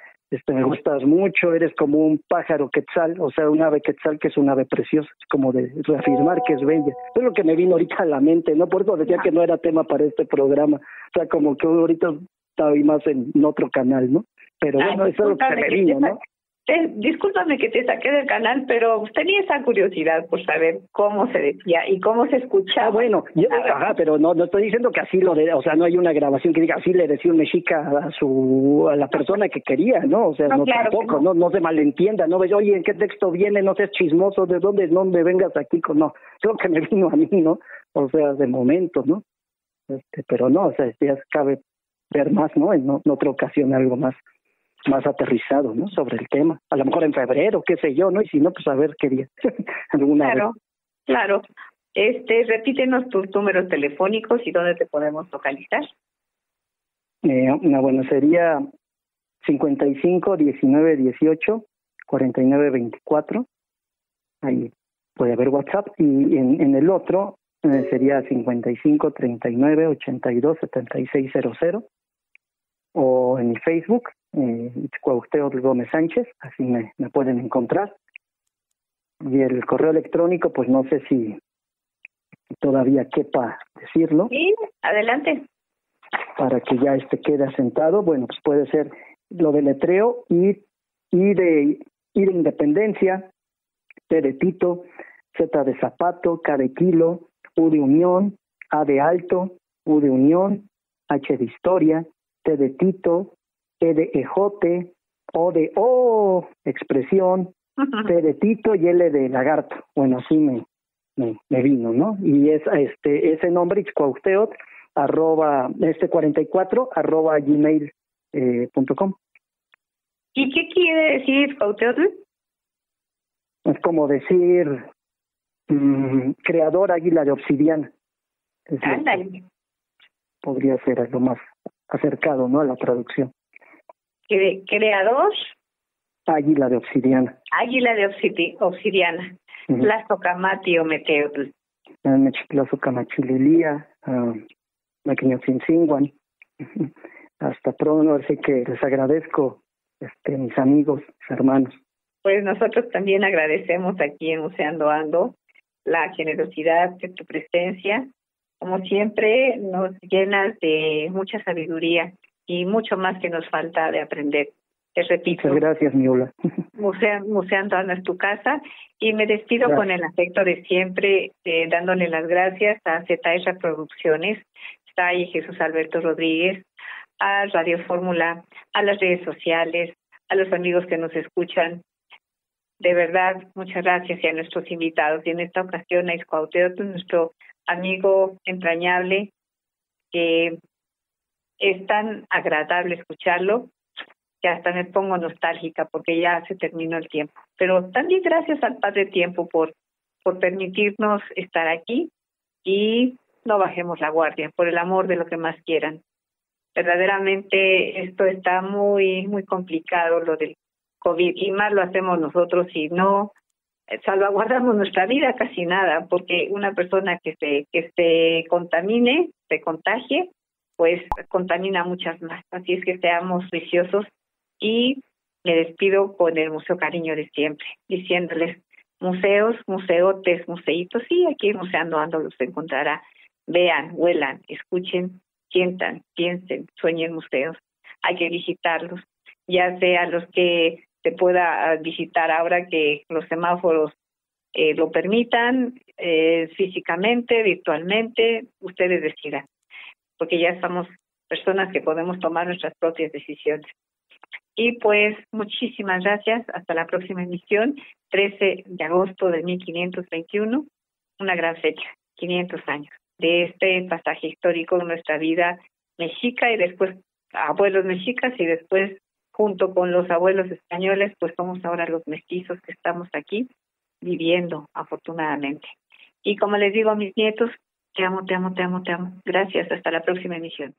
me gustas mucho, eres como un pájaro quetzal, o sea, un ave quetzal que es un ave preciosa, es como de reafirmar que es bella. Es lo que me vino ahorita a la mente, ¿no? Por eso decía que no era tema para este programa. O sea, como que ahorita estaba ahí más en otro canal, ¿no? Pero bueno, eso es lo que se me vino, ¿no? Discúlpame que te saqué del canal, pero tenía esa curiosidad por saber cómo se decía y cómo se escuchaba. Bueno, pero no estoy diciendo que así o sea, no hay una grabación que diga así le decía un mexica a la persona que quería, ¿no? O sea, no claro tampoco, no se malentienda, no ves, oye, ¿en qué texto viene? No seas chismoso, ¿de dónde vengas aquí? No, es lo que me vino a mí, ¿no? O sea, de momento, ¿no? Pero no, o sea, ya cabe ver más, ¿no? En otra ocasión algo más aterrizado, ¿no? Sobre el tema. A lo mejor en febrero, qué sé yo, ¿no? Y si no, pues a ver qué día. Claro. Repítenos tus números telefónicos y dónde te podemos localizar. Bueno, sería 55 19 18 49 24. Ahí puede haber WhatsApp. Y en el otro sería 55 39 82 76 00. O en mi Facebook, Cuauhtémoc Gómez Sánchez, así me pueden encontrar. Y el correo electrónico, pues no sé si todavía quepa decirlo. Sí, adelante. Para que ya quede asentado, bueno, pues puede ser lo de letreo y de independencia, T de Tito, Z de zapato, K de kilo, U de unión, A de alto, U de unión, H de historia, T de Tito, E de ejote, O de expresión, T de Tito y L de lagarto. Bueno, así me vino, ¿no? Y es ese nombre, Cuauhtémoc, @gmail.com. ¿Y qué quiere decir Cuauhtémoc? Es como decir creador águila de obsidiana. Ándale. Podría ser lo más acercado, ¿no? A la traducción. Creador águila de obsidiana. Águila de obsidiana. Tlazocamati o Meteotl. Tlazocamachililia, Maquinotzintzingüan. Hasta pronto, así que les agradezco, mis amigos, mis hermanos. Pues nosotros también agradecemos aquí en Museando Ando la generosidad de tu presencia. Como siempre, nos llenas de mucha sabiduría y mucho más que nos falta de aprender. Te repito. Muchas gracias, Miula. Museando Ando es tu casa y me despido con el afecto de siempre, dándole las gracias a ZR Producciones, está ahí Jesús Alberto Rodríguez, a Radio Fórmula, a las redes sociales, a los amigos que nos escuchan. De verdad, muchas gracias y a nuestros invitados. Y en esta ocasión a Cuauhtémoc, nuestro amigo entrañable, que es tan agradable escucharlo que hasta me pongo nostálgica porque ya se terminó el tiempo. Pero también gracias al Padre Tiempo por permitirnos estar aquí y no bajemos la guardia, por el amor de lo que más quieran. Verdaderamente esto está muy, muy complicado, lo del COVID, y más lo hacemos nosotros si no salvaguardamos nuestra vida, casi nada, porque una persona que se contamine, se contagie, pues contamina a muchas más. Así es que seamos juiciosos y me despido con el Museo Cariño de siempre, diciéndoles museos, museotes, museitos, sí, aquí en Museando Ando los encontrará. Vean, huelan, escuchen, sientan, piensen, sueñen museos. Hay que visitarlos, ya sea los que se pueda visitar ahora que los semáforos lo permitan, físicamente, virtualmente, ustedes decidan, porque ya somos personas que podemos tomar nuestras propias decisiones. Y pues muchísimas gracias, hasta la próxima emisión, 13 de agosto de 1521, una gran fecha, 500 años, de este pasaje histórico en nuestra vida mexica y después abuelos mexicas y después junto con los abuelos españoles, pues somos ahora los mestizos que estamos aquí viviendo, afortunadamente. Y como les digo a mis nietos, te amo, te amo, te amo, te amo. Gracias, hasta la próxima emisión.